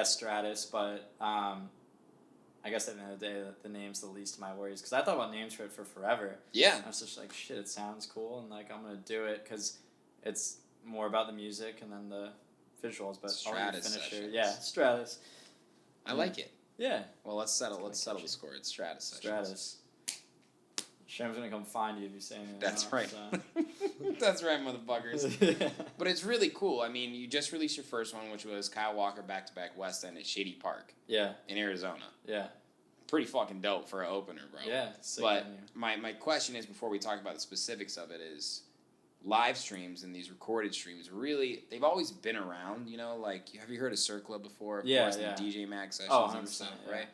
Stratus, but I guess at the end of the day, the name's the least of my worries. Because I thought about names for it for forever. Yeah. I was just like, shit, it sounds cool. And, like, I'm going to do it because it's more about the music and then the visuals. But Stratus Sessions. Yeah, Stratus. I like it. Yeah. Well, let's settle the score. It's Stratus Sessions. Stratus. Sham's going to come find you if you say anything. That's right. So. That's right, motherfuckers. But it's really cool. I mean, you just released your first one, which was Kyle Walker back-to-back West End at Shady Park. Yeah. In Arizona. Yeah. Pretty fucking dope for an opener, bro. Yeah. But my question is, before we talk about the specifics of it, is live streams and these recorded streams really, they've always been around, like, have you heard of Circla before? Of course, the DJ Mag sessions and stuff, right?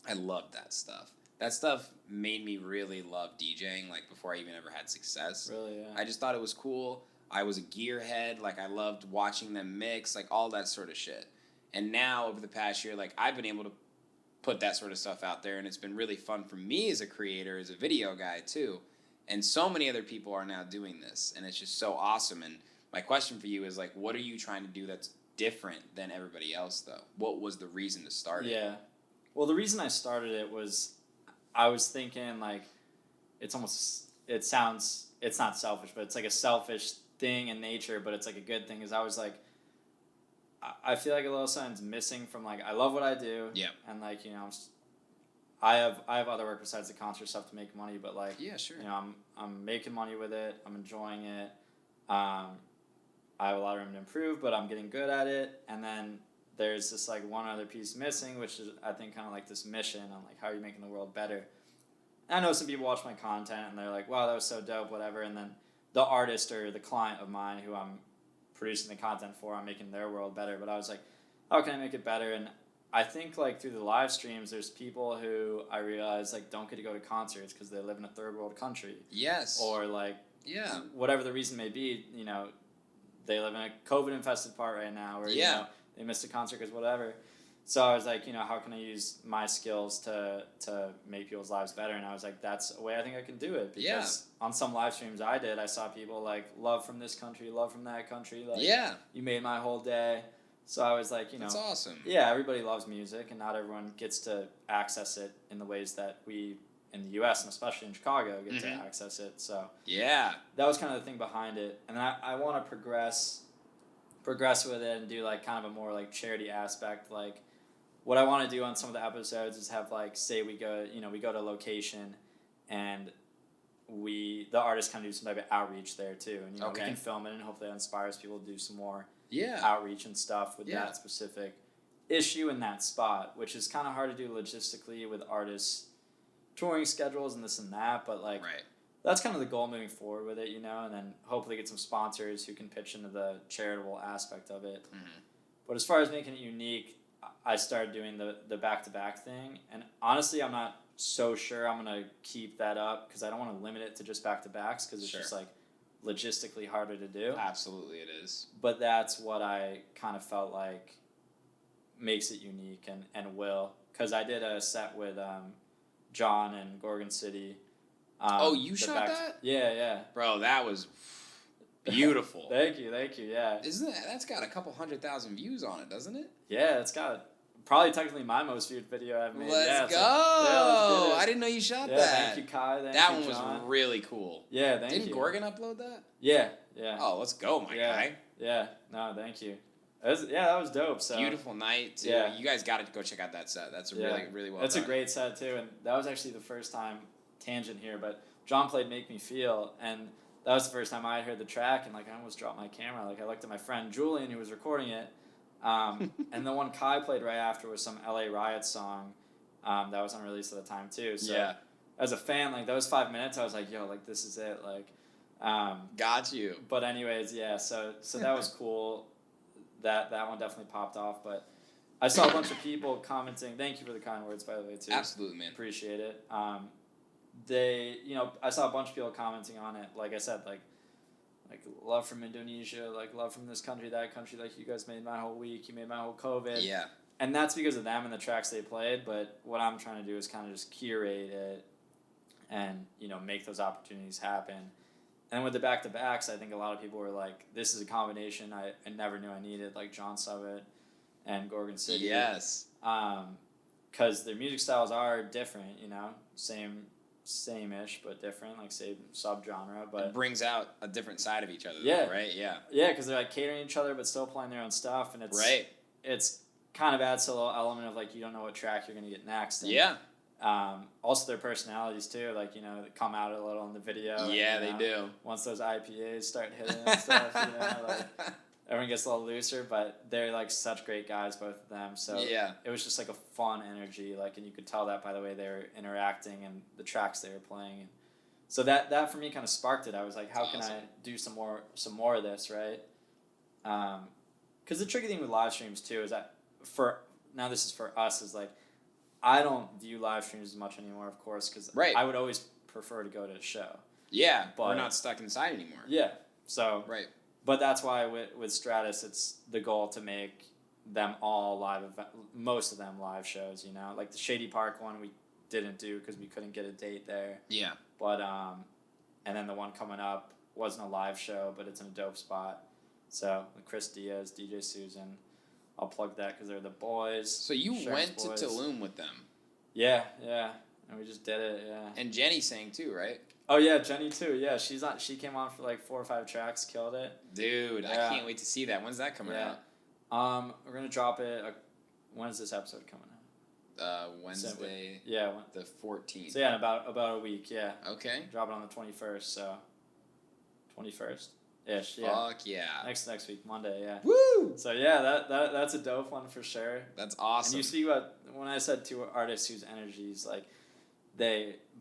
I love that stuff. That stuff made me really love DJing, like, before I even ever had success. Really, yeah. I just thought it was cool. I was a gearhead. Like, I loved watching them mix, like, all that sort of shit. And now, over the past year, like, I've been able to put that sort of stuff out there, and it's been really fun for me as a creator, as a video guy too. And so many other people are now doing this, and it's just so awesome. And my question for you is, like, what are you trying to do that's different than everybody else, though? What was the reason to start it? Yeah. Well, the reason I started it was I was thinking, like, it's not selfish, but it's like a selfish thing in nature, but it's like a good thing, is I was like, I feel like a little something's missing from, like, I love what I do. Yeah. And, like, you know, I have other work besides the concert stuff to make money, but, like, Yeah, sure. you know, I'm making money with it. I'm enjoying it. I have a lot of room to improve, but I'm getting good at it. And then there's this, like, one other piece missing, which is, I think, kind of like this mission on, like, how are you making the world better? And I know some people watch my content and they're like, wow, that was so dope, whatever. And then the artist or the client of mine who I'm producing the content for, I'm making their world better. But I was like, how can I make it better? And I think, like, through the live streams, there's people who I realize, like, don't get to go to concerts because they live in a third world country. Yes. Or, like, yeah, whatever the reason may be, you know, they live in a COVID-infested part right now, or, you know, they missed a concert because whatever. So I was like, you know, how can I use my skills to make people's lives better? And I was like, that's a way I think I can do it. Because on some live streams I did, I saw people, like, love from this country, love from that country. Like, you made my whole day. So I was like, you know. That's awesome. Yeah, everybody loves music, and not everyone gets to access it in the ways that we in the U.S. and especially in Chicago get to access it. So that was kind of the thing behind it. And I want to progress with it and do, like, kind of a more, like, charity aspect. Like, what I want to do on some of the episodes is have, like, say we go to a location and the artists kind of do some type of outreach there too. And, you know, we can film it and hopefully that inspires people to do some more outreach and stuff with that specific issue in that spot, which is kind of hard to do logistically with artists' touring schedules and this and that. But, like, that's kind of the goal moving forward with it, you know, and then hopefully get some sponsors who can pitch into the charitable aspect of it. But as far as making it unique, I started doing the back-to-back thing, and honestly, I'm not so sure I'm going to keep that up because I don't want to limit it to just back-to-backs because it's just, like, logistically harder to do. Absolutely it is. But that's what I kind of felt like makes it unique and will, because I did a set with John and Gorgon City. You shot that? Yeah. Bro, that was beautiful. Thank you, yeah. That's got a couple 100,000 views on it, doesn't it? Yeah, it's got probably technically my most viewed video I've made. Let's go! Let's I didn't know you shot that. Thank you, Kai. That you, one John. was really cool. Yeah, thank you. Didn't Gorgon upload that? Yeah. Oh, let's go, my guy. Yeah, no, thank you. That was dope. So beautiful night, too. Yeah. You guys got to go check out that set. That's really well That's done. a great set, too, and that was actually the first time, tangent here, but John played Make Me Feel, and that was the first time I had heard the track, and, like, I almost dropped my camera. Like, I looked at my friend Julian, who was recording it, and the one Kai played right after was some LA Riot song that was unreleased at the time, too. So as a fan, like, those 5 minutes, I was like, yo, like, this is it. Like, got you. But anyways, so that was cool. That one definitely popped off, but I saw a bunch of people commenting. Thank you for the kind words, by the way, too. Absolutely, man. Appreciate it. I saw a bunch of people commenting on it. Like I said, like love from Indonesia, like love from this country, that country. Like, you guys made my whole week. You made my whole COVID. Yeah. And that's because of them and the tracks they played. But what I'm trying to do is kind of just curate it and, you know, make those opportunities happen. And with the back-to-backs, I think a lot of people were like, this is a combination I never knew I needed, like John Summit and Gorgon City. Yes. Because their music styles are different, you know, same-ish, but different, like same subgenre. But it brings out a different side of each other, though, right? Yeah. Yeah, because they're, like, catering each other, but still playing their own stuff. And it's kind of adds to a little element of, like, you don't know what track you're going to get next. And, also their personalities too, like, you know, they come out a little in the video. Yeah, and, they do. Once those IPAs start hitting and stuff, you know, like, everyone gets a little looser, but they're, like, such great guys, both of them. So it was just, like, a fun energy, like, and you could tell that by the way they were interacting and the tracks they were playing. And so that for me kind of sparked it. I was like, how can I do some more of this, right? Because the tricky thing with live streams too is that this is for us, is like, I don't view live streams as much anymore, of course, because I would always prefer to go to a show. Yeah, but we're not stuck inside anymore. Yeah, so right. But that's why with Stratus, it's the goal to make them all most of them live shows, you know, like the Shady Park one we didn't do because we couldn't get a date there. Yeah. But and then the one coming up wasn't a live show, but it's in a dope spot. So Chris Diaz, DJ Susan, I'll plug that because they're the boys. So you Sharks went boys. to Tulum with them. Yeah, and we just did it. Yeah. And Jenny sang too, right? Oh yeah, Jenny too. Yeah, she came on for like 4 or 5 tracks, killed it. Dude, Yeah. I can't wait to see that. When's that coming out? We're gonna drop it. When's this episode coming out? Wednesday. Yeah. The 14th. So yeah, in about a week. Yeah. Okay. Drop it on the 21st. So 21st ish. Yeah. Fuck yeah. Next week, Monday. Yeah. Woo! So yeah, that's a dope one for sure. That's awesome. And you speak about when I said 2 artists whose energies like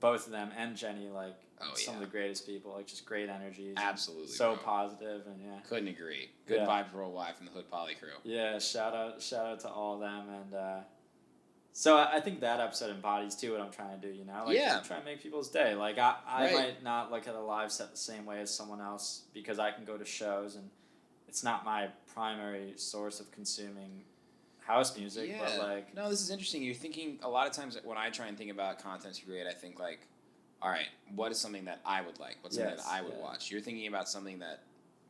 both of them and Jenny like some of the greatest people, like just great energies. Absolutely. So bro. positive and yeah. Couldn't agree. Good Yeah. vibes worldwide from the Hood Poly crew. Yeah, shout out to all of them and so I think that episode embodies too what I'm trying to do, you know? Like Yeah. I'm trying to make people's day. Like I Right. might not look at a live set the same way as someone else because I can go to shows and it's not my primary source of consuming house music, Yeah. but like No, this is interesting. You're thinking a lot of times when I try and think about content to create, I think like, all right, what is something that I would like? What's something Yes, that I would yeah. watch? You're thinking about something that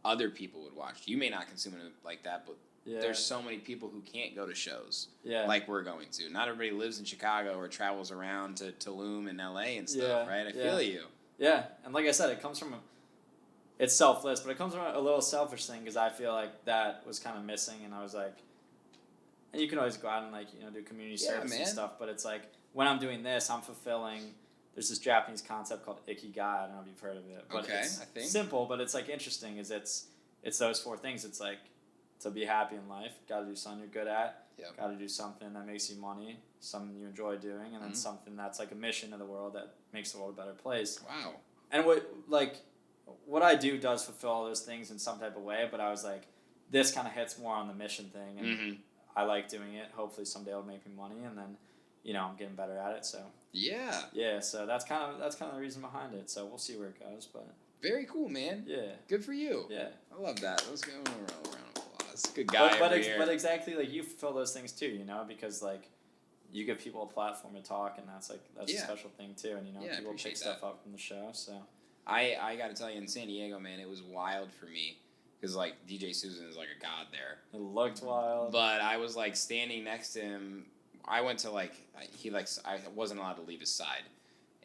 other people would watch. You may not consume it like that, but yeah. there's so many people who can't go to shows yeah. like we're going to. Not everybody lives in Chicago or travels around to Tulum and LA and stuff, Yeah, right? I yeah. feel you. Yeah, and like I said, it comes from it's selfless, but it comes from a little selfish thing because I feel like that was kind of missing, and I was like, and you can always go out and like do community service man. and stuff, but it's like when I'm doing this, I'm fulfilling. There's this Japanese concept called ikigai. I don't know if you've heard of it, but Okay, it's I think. simple, but it's like interesting. Is it's those 4 things. It's like to be happy in life, got to do something you're good at. Yep. Got to do something that makes you money, something you enjoy doing, and then something that's like a mission of the world that makes the world a better place. Wow. And what I do does fulfill all those things in some type of way, but I was like, this kind of hits more on the mission thing, and I like doing it. Hopefully someday it'll make me money, and then, I'm getting better at it. So Yeah. yeah, so that's kind of the reason behind it. So we'll see where it goes, but Very cool, man. yeah, Good for you. yeah. I love that. Let's go around of applause. Good guy But over here. exactly, like you fulfill those things too, because like you give people a platform to talk, and that's Yeah. a special thing too, and Yeah, I people appreciate pick stuff up from the show. So I got to tell you, in San Diego, man, it was wild for me because like DJ Susan is like a god there. it looked wild. But I was like standing next to him. I went to I wasn't allowed to leave his side,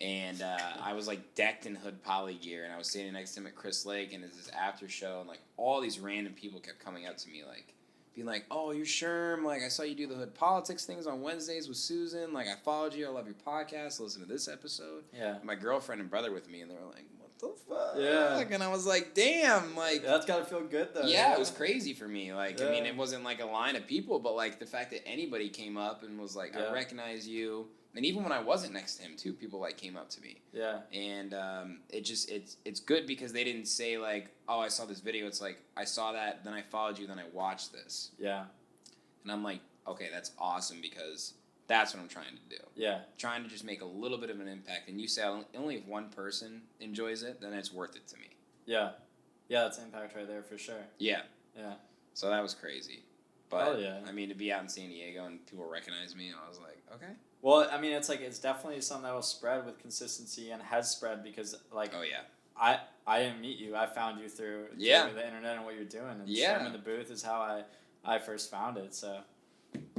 and I was like decked in Hood Poly gear, and I was standing next to him at Chris Lake, and it's this after show, and like all these random people kept coming up to me like, being like, "Oh, you're Sherm. Like I saw you do the Hood Politics things on Wednesdays with Susan. Like I followed you. I love your podcast. Listen to this episode." Yeah. My girlfriend and brother with me, and they were like, "What the fuck?" Yeah. And I was like, "Damn!" Like That's gotta feel good though. yeah, it was crazy for me. Like, I mean, Yeah. it wasn't like a line of people, but like the fact that anybody came up and was like, Yeah. "I recognize you," and even when I wasn't next to him, too, people like came up to me, Yeah. and it's good because they didn't say like, "Oh, I saw this video." It's like I saw that, then I followed you, then I watched this, Yeah. and I'm like, okay, that's awesome because that's what I'm trying to do. Yeah. Trying to just make a little bit of an impact, and you say only if one person enjoys it, then it's worth it to me. Yeah. Yeah, that's impact right there for sure. Yeah. Yeah. So that was crazy. But, Hell yeah. I mean, to be out in San Diego and people recognize me, I was like, okay. Well, I mean, it's definitely something that will spread with consistency and has spread because, like, Oh, yeah. I didn't meet you. I found you through Yeah. the internet and what you're doing. And Yeah. Sherm in the Booth is how I first found it. So,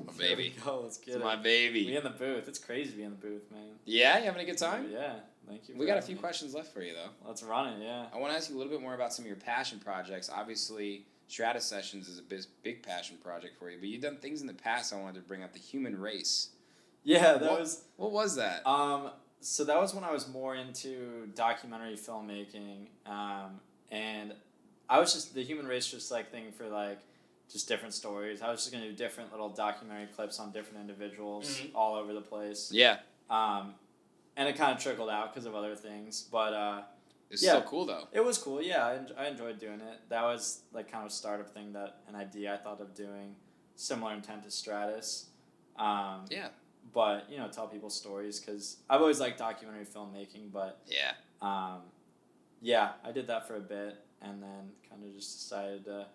My baby. There we go. Let's get It's it. my baby. We in the booth. It's crazy to be in the booth, man. Yeah? You having a good time? Yeah. Thank you. We for got a having few me. questions left for you, though. Let's run it. Yeah. I want to ask you a little bit more about some of your passion projects. Obviously, Strata Sessions is a big passion project for you, but you've done things in the past I wanted to bring up. The human race. Yeah, What was that? So that was when I was more into documentary filmmaking, and I was just the human race just like thing for like just different stories. I was just gonna do different little documentary clips on different individuals all over the place. Yeah. And it kind of trickled out because of other things, but It's yeah. so cool, though. it was cool. Yeah, I enjoyed doing it. That was like kind of a startup thing an idea I thought of doing, similar intent to Stratus. Yeah. But tell people stories because I've always liked documentary filmmaking. But Yeah. yeah, I did that for a bit and then kind of just decided to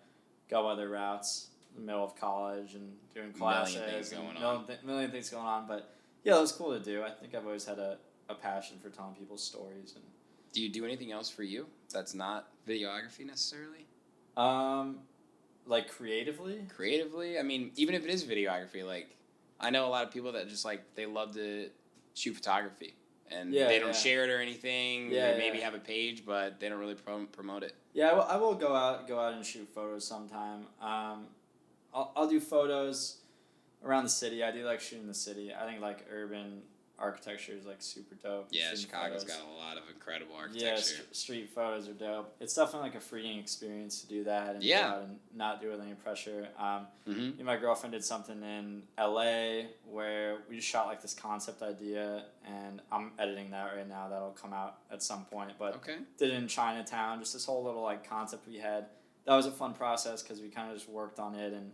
go other routes. the middle of college and doing classes. Million things going on. But yeah, it was cool to do. I think I've always had a passion for telling people's stories. And do you do anything else for you that's not videography necessarily? Like creatively? Creatively? I mean, even if it is videography, like, I know a lot of people that just, like, they love to shoot photography. And they don't share it or anything. They maybe have a page, but they don't really promote it. Yeah, I will go out and shoot photos sometime. I'll do photos around the city. I do like shooting the city. I think like urban architecture is like super dope. Yeah, Chicago's got a lot of incredible architecture. Yeah, street photos are dope. It's definitely like a freeing experience to do that and go out and not do it with any pressure. Me and my girlfriend did something in LA where we just shot like this concept idea, and I'm editing that right now. That'll come out at some point. But did it in Chinatown. Just this whole little like concept we had. That was a fun process because we kind of just worked on it, and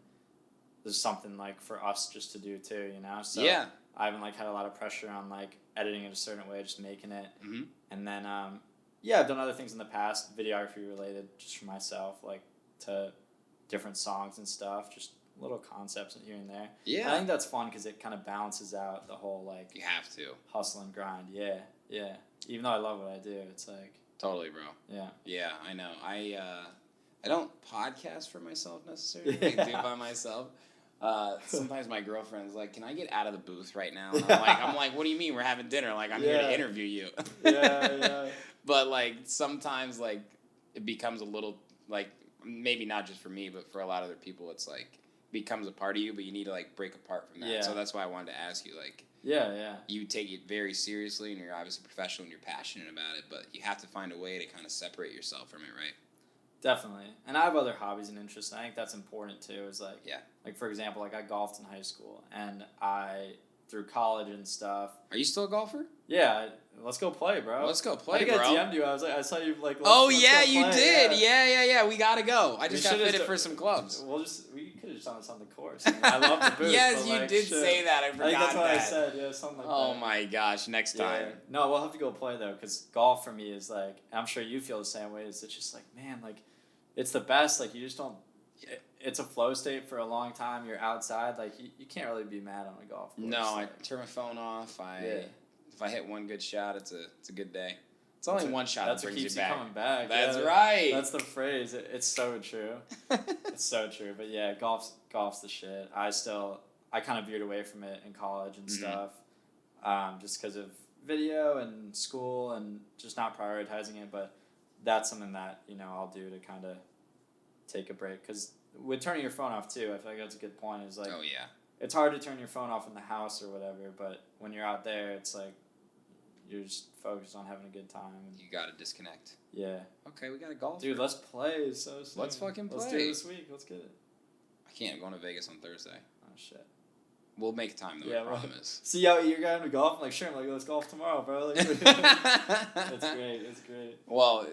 there's something like for us just to do too, you know. So I haven't like had a lot of pressure on like editing it a certain way, just making it. And then I've done other things in the past, videography related, just for myself, like to different songs and stuff, just little concepts here and there. Yeah, I think that's fun because it kind of balances out the whole like you have to hustle and grind. Yeah. Even though I love what I do, it's like totally, bro. Yeah, I know. I don't podcast for myself necessarily. I do it by myself. Sometimes my girlfriend's like, "Can I get out of the booth right now?" And I'm like, "What do you mean? We're having dinner. Like, I'm here to interview you." But like sometimes like it becomes a little like maybe not just for me, but for a lot of other people, it's like becomes a part of you, but you need to like break apart from that. Yeah. So that's why I wanted to ask you, like, you take it very seriously, and you're obviously professional and you're passionate about it, but you have to find a way to kind of separate yourself from it, right? Definitely. And I have other hobbies and interests, and I think that's important too, is like, like for example, like I golfed in high school, and through college and stuff. Are you still a golfer? Yeah, let's go play, bro. Let's go play, I think bro. I DM'd you. I was like, I saw you like. You did. Yeah. We gotta go. I just got fitted for some clubs. We could have done this on the course. I mean, I love the booth. Yes, but, you did say that. I forgot that's what I said. Yeah, something like that. Oh my gosh, next time. No, we'll have to go play though, because golf for me is like, I'm sure you feel the same way. It's just like, man, like, it's the best. Like, you just don't. It's a flow state for a long time. You're outside. Like, you can't really be mad on a golf course. No, I turn my phone off. If I hit one good shot, it's a good day. It's only one shot that brings you back. Coming back. That's right. That's the phrase. It's so true. It's so true. But yeah, golf's the shit. I kind of veered away from it in college and stuff, just because of video and school and just not prioritizing it. But that's something that I'll do to kind of take a break, because with turning your phone off too, I feel like that's a good point. Is like, it's hard to turn your phone off in the house or whatever, but when you're out there, it's like you're just focused on having a good time. And you gotta disconnect. Yeah. Okay, we got a golf. Dude, let's play so soon. Let's fucking play. Let's do it this week. Let's get it. I can't. I'm going to Vegas on Thursday. Oh shit. We'll make time though. I promise. See how you're going to golf? I'm like, sure. I'm like, let's golf tomorrow, bro. Like, it's great. It's great. Well,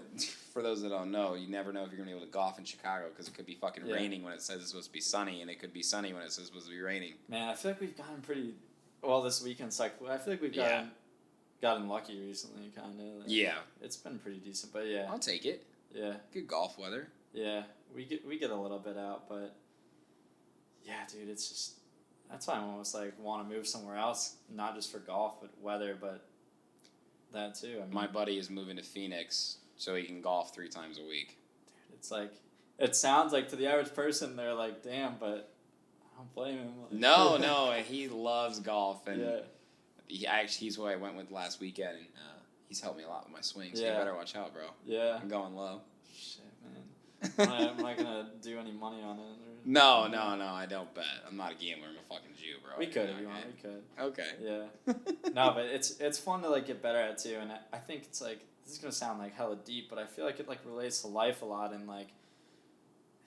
for those that don't know, you never know if you're gonna be able to golf in Chicago, because it could be fucking raining when it says it's supposed to be sunny, and it could be sunny when it says it's supposed to be raining. Man, I feel like we've gotten pretty. Well, this weekend's like, I feel like we've gotten lucky recently, kind of. Like, it's been pretty decent, but I'll take it. Yeah. Good golf weather. Yeah, we get a little bit out, but yeah, dude, it's just. That's why I almost like want to move somewhere else, not just for golf, but weather, but that too. I mean, my buddy is moving to Phoenix so he can golf 3 times a week. Dude, it's like, it sounds like to the average person, they're like, damn, but I don't blame him. Like, no, he loves golf, and he's who I went with last weekend, and he's helped me a lot with my swing, so you better watch out, bro. Yeah. I'm going low. Shit, man. I'm not going to do any money on it. No, I don't bet. I'm not a gambler. I'm a fucking Jew, bro. We could if you want. We could. Okay. Yeah. No, but it's fun to like get better at too, and I think it's like, this is gonna sound like hella deep, but I feel like it like relates to life a lot, and like.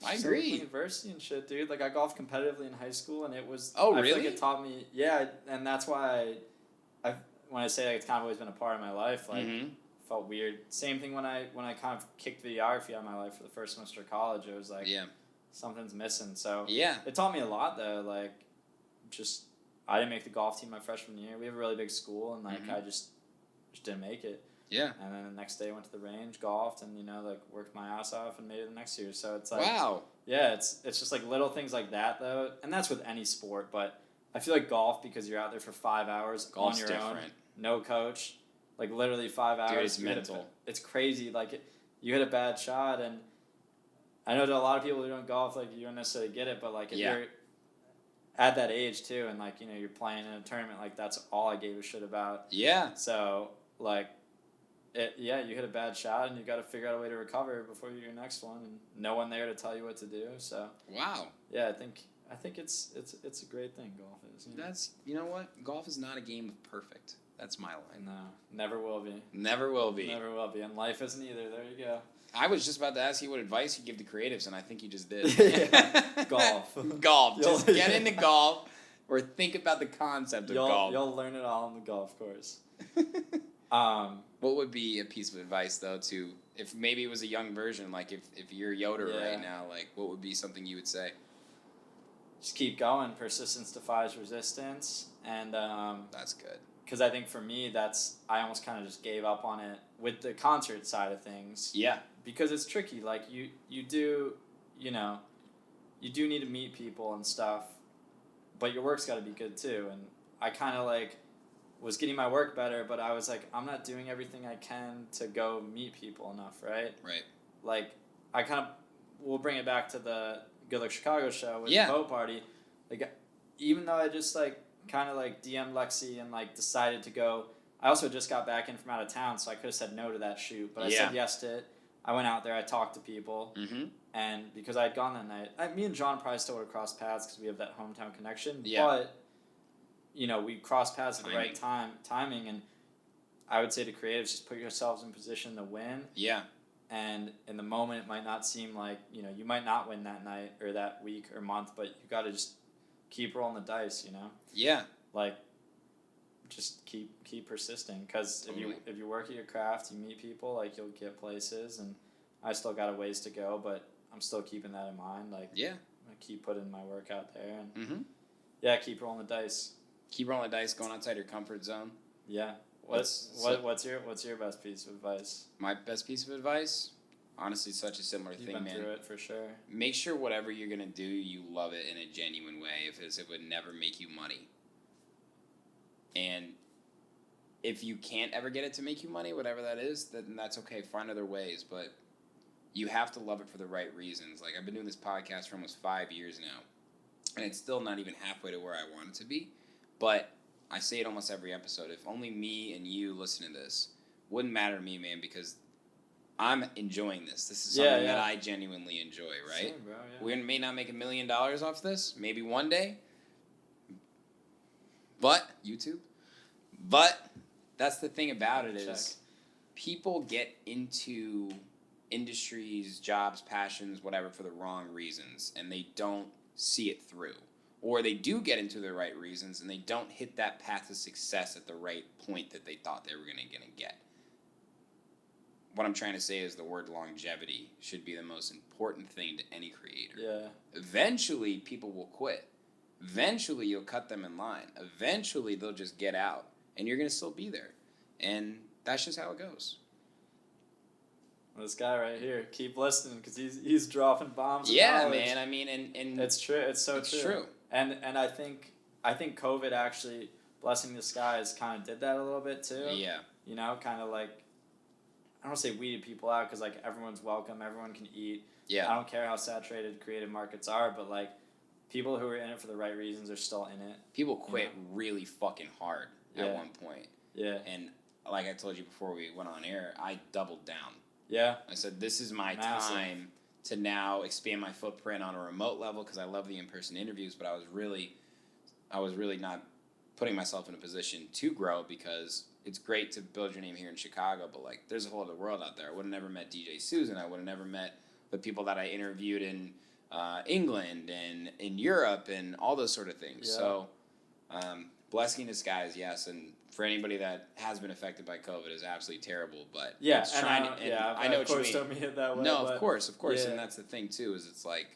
I agree. University and shit, dude. Like I golfed competitively in high school, and it was. Oh, really? I feel like it taught me. Yeah, and that's why I when I say like it's kind of always been a part of my life, like. Felt weird. Same thing when I kind of kicked videography out of my life for the first semester of college. It was like. Something's missing. So it taught me a lot though. Like, I didn't make the golf team my freshman year. We have a really big school, and like I just didn't make it. Yeah. And then the next day I went to the range, golfed, and like worked my ass off and made it the next year. So it's like Yeah, it's just like little things like that though, and that's with any sport. But I feel like golf, because you're out there for 5 hours Golf's on your own, no coach, like literally 5 hours. Dude, it's mental. It's crazy. Like you hit a bad shot, and I know that a lot of people who don't golf, like you don't necessarily get it, but like if you're at that age too, and like you're playing in a tournament, like that's all I gave a shit about. Yeah. So like. You hit a bad shot and you got to figure out a way to recover before your next one, and no one there to tell you what to do. So wow. Yeah, I think it's a great thing. Golf is. That's what, golf is not a game of perfect. That's my line. No, never will be. Never will be. Never will be, and life isn't either. There you go. I was just about to ask you what advice you give to creatives, and I think you just did. Golf. Golf. Just get into golf, or think about the concept of golf. You'll learn it all on the golf course. What would be a piece of advice though to, if maybe it was a young version, like if you're Yoder right now, like what would be something you would say? Just keep going. Persistence defies resistance, and that's good. Because I think for me, I almost kind of just gave up on it with the concert side of things. Yeah. Because it's tricky. Like you do need to meet people and stuff, but your work's got to be good too. And I kind of like was getting my work better, but I was like, I'm not doing everything I can to go meet people enough, right? Right. Like, we'll bring it back to the Good Luck Chicago show with the boat party. Like, even though I just like kind of like DM'd Lexi and like decided to go, I also just got back in from out of town, so I could have said no to that shoot, but I said yes to it. I went out there, I talked to people, and because I had gone that night, me and John probably still would have crossed paths because we have that hometown connection, but we crossed paths at the right timing, and I would say to creatives, just put yourselves in position to win. Yeah. And in the moment, it might not seem like, you might not win that night or that week or month, but you got to just keep rolling the dice, Yeah. Like, just keep persisting, because if you work at your craft, you meet people, like, you'll get places, and I still got a ways to go, but I'm still keeping that in mind. Like, I keep putting my work out there, and keep rolling the dice. Keep rolling the dice, going outside your comfort zone. Yeah. What's your best piece of advice? My best piece of advice? Honestly, such a similar thing, man. You've been through it for sure. Make sure whatever you're going to do, you love it in a genuine way, if it would never make you money. And if you can't ever get it to make you money, whatever that is, then that's okay. Find other ways, but you have to love it for the right reasons. Like, I've been doing this podcast for almost 5 years now, and it's still not even halfway to where I want it to be. But I say it almost every episode. If only me and you listen to this, wouldn't matter to me, man, because I'm enjoying this. This is something that I genuinely enjoy, right? Sure, bro, we may not make $1 million off this, maybe one day. But YouTube. But that's the thing about it is people get into industries, jobs, passions, whatever, for the wrong reasons, and they don't see it through. Or they do get into the right reasons, and they don't hit that path of success at the right point that they thought they were going to get. What I'm trying to say is the word longevity should be the most important thing to any creator. Yeah. Eventually, people will quit. Eventually, you'll cut them in line. Eventually, they'll just get out, and you're going to still be there. And that's just how it goes. This guy right here, keep listening, because he's dropping bombs. Yeah, man. I mean, and it's true. It's so true. It's true. And I think COVID actually, blessing the skies, kind of did that a little bit too. Yeah. Kind of like, I don't want to say weeded people out, because like everyone's welcome, everyone can eat. Yeah. I don't care how saturated creative markets are, but like people who are in it for the right reasons are still in it. People quit really fucking hard at one point. Yeah. And like I told you before we went on air, I doubled down. Yeah. I said, this is my time to now expand my footprint on a remote level, because I love the in-person interviews, but I was really not putting myself in a position to grow, because it's great to build your name here in Chicago, but like there's a whole other world out there. I would have never met DJ Susan. I would have never met the people that I interviewed in England and in Europe and all those sort of things. Yeah. So blessing in disguise, yes, and for anybody that has been affected by COVID is absolutely terrible, but I know what you mean. Don't mean it that way. No, of course, and that's the thing too. Is it's like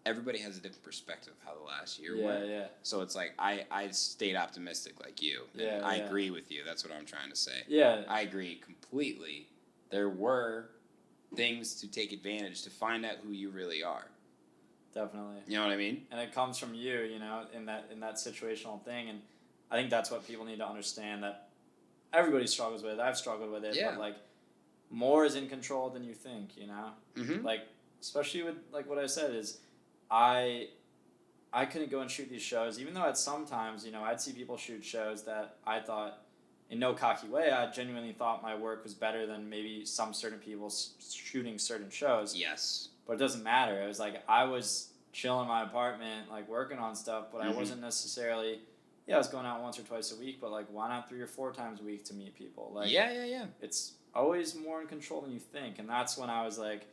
everybody has a different perspective of how the last year went. Yeah. So it's like I stayed optimistic like you. And I agree with you. That's what I'm trying to say. Yeah, I agree completely. There were things to take advantage to find out who you really are. Definitely. You know what I mean? And it comes from you, you know, in that situational thing, and I think that's what people need to understand, that everybody struggles with it. I've struggled with it, Yeah. but like more is in control than you think, you know? Mm-hmm. Like, especially with like what I said is I couldn't go and shoot these shows, even though at sometimes, you know, I'd see people shoot shows that I thought, in no cocky way, I genuinely thought my work was better than maybe some certain people shooting certain shows. Yes. But it doesn't matter. It was like I was chilling in my apartment, like working on stuff, but I wasn't necessarily. Yeah, I was going out once or twice a week, but like, why not 3 or 4 times a week to meet people? Like, yeah. It's always more in control than you think, and that's when I was like,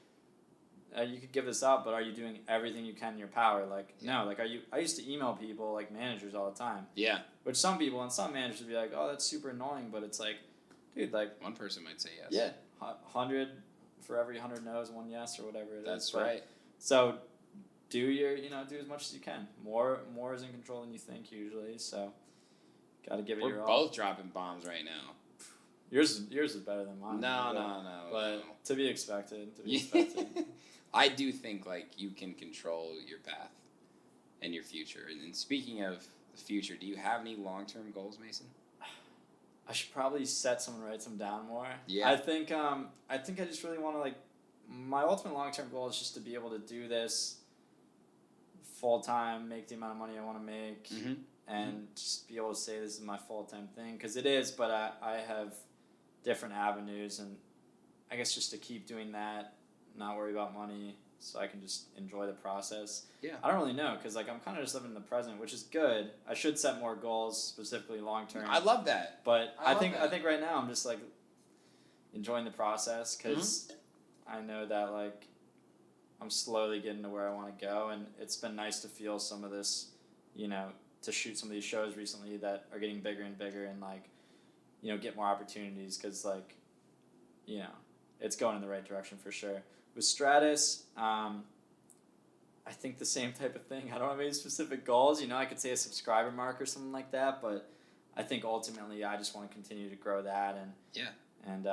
you could give this up, but are you doing everything you can in your power? Like, no. Like, are you? I used to email people, like managers, all the time. Yeah. Which some people and some managers would be like, oh, that's super annoying, but it's like, dude, like. One person might say yes. Yeah, 100 for every 100 no's, 1 yes, or whatever it is. That's right. So, do as much as you can. More is in control than you think usually. So, got to give it We're your all. both dropping bombs right now. Yours is better than mine. No. But to be expected. I do think like you can control your path and your future. And speaking of the future, do you have any long-term goals, Mason? I should probably set some and write some down more. Yeah. I think I just really want to like. My ultimate long-term goal is just to be able to do this full-time, make the amount of money I want to make, and just be able to say this is my full-time thing, because it is, but I have different avenues, and I guess just to keep doing that, not worry about money, so I can just enjoy the process. Yeah. I don't really know, because like I'm kind of just living in the present, which is good. I should set more goals, specifically long-term. I love that. But I think right now I'm just like enjoying the process, because I know that like I'm slowly getting to where I want to go, and it's been nice to feel some of this, you know, to shoot some of these shows recently that are getting bigger and bigger, and like, you know, get more opportunities, because like, you know, it's going in the right direction for sure. With Stratus, I think the same type of thing. I don't have any specific goals. You know, I could say a subscriber mark or something like that, but I think ultimately I just want to continue to grow that and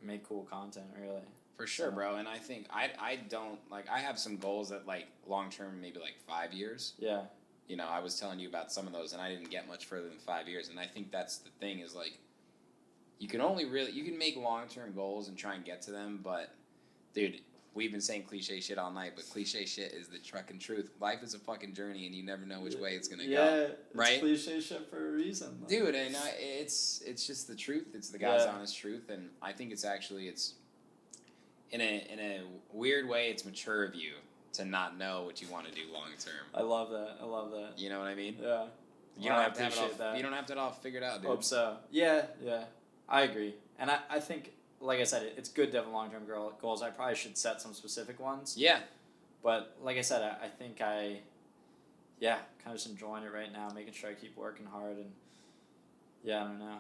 make cool content, really. For sure, bro. And I think I don't like, I have some goals that like long term, maybe like 5 years. Yeah. You know, I was telling you about some of those, and I didn't get much further than 5 years. And I think that's the thing, is like, you can make long term goals and try and get to them, but dude, we've been saying cliche shit all night, but cliche shit is the trucking truth. Life is a fucking journey, and you never know which way it's gonna go. Right? It's cliche shit for a reason, though. Dude. And it's just the truth. It's the God's honest truth, and I think it's in a weird way, it's mature of you to not know what you want to do long term. I love that. You know what I mean? Yeah. You don't have to have it all. You don't have to have it all figured out, dude. Hope so. Yeah. I agree, and I think, like I said, it's good to have long-term goals. I probably should set some specific ones. Yeah. But like I said, I think kind of just enjoying it right now, making sure I keep working hard, and I don't know.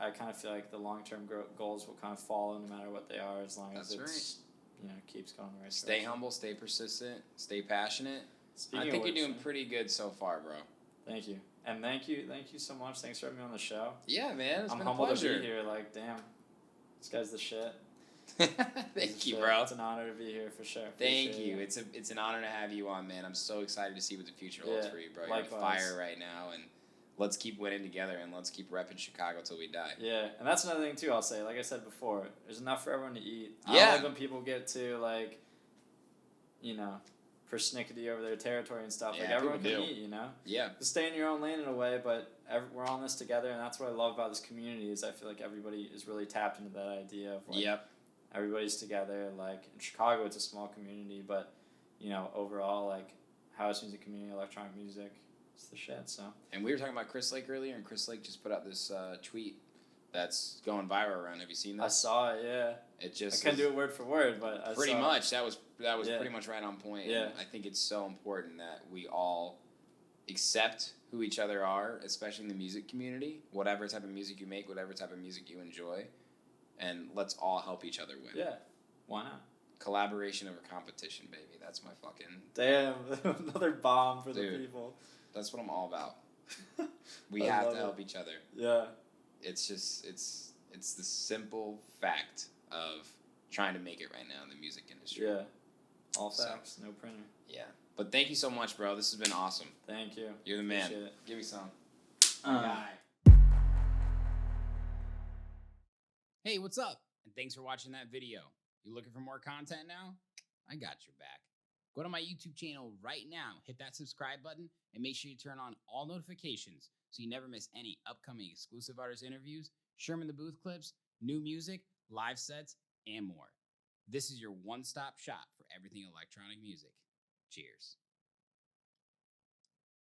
I kind of feel like the long-term goals will kind of follow no matter what they are, as long as it's keeps going the right Stay direction. humble, stay persistent, stay passionate. Speaking I think of you're which, doing pretty good so far, bro. Thank you. And thank you so much. Thanks for having me on the show. Yeah, man. It's I'm been a humbled pleasure. to be here. Like, damn, this guy's the shit. Thank you, bro. It's an honor to be here for sure. Thank you. It's an honor to have you on, man. I'm so excited to see what the future holds for you, bro. You're on fire right now, and let's keep winning together, and let's keep repping Chicago till we die. Yeah, and that's another thing too. I'll say, like I said before, there's enough for everyone to eat. I Yeah. don't like when people get to like, you know, persnickety over their territory and stuff. Yeah, like everyone people can do. eat, you know. Yeah. Just stay in your own lane in a way, but we're all in this together, and that's what I love about this community. Is I feel like everybody is really tapped into that idea of like, everybody's together. Like in Chicago, it's a small community, but you know, overall, like house music community, electronic music, it's the shit. So. And we were talking about Chris Lake earlier, and Chris Lake just put out this tweet that's going viral around. Have you seen that? I saw it. Yeah. It just. I can't do it word for word, but I pretty saw much that was pretty much right on point. Yeah. And I think it's so important that we all accept who each other are, especially in the music community. Whatever type of music you make, whatever type of music you enjoy, and let's all help each other win. Yeah. Why not? Collaboration over competition, baby. That's my fucking. Damn, another bomb for Dude. the people. That's what I'm all about. We I have love to it. help each other. Yeah. It's just it's the simple fact of trying to make it right now in the music industry. Yeah. All fax, no printer. Yeah. But thank you so much, bro. This has been awesome. Thank you. You're the man. Appreciate it. Give me some. Hey, what's up? And thanks for watching that video. You looking for more content now? I got your back. Go to my YouTube channel right now, hit that subscribe button, and make sure you turn on all notifications so you never miss any upcoming exclusive artist interviews, Sherman the Booth clips, new music, live sets, and more. This is your one-stop shop for everything electronic music. Cheers.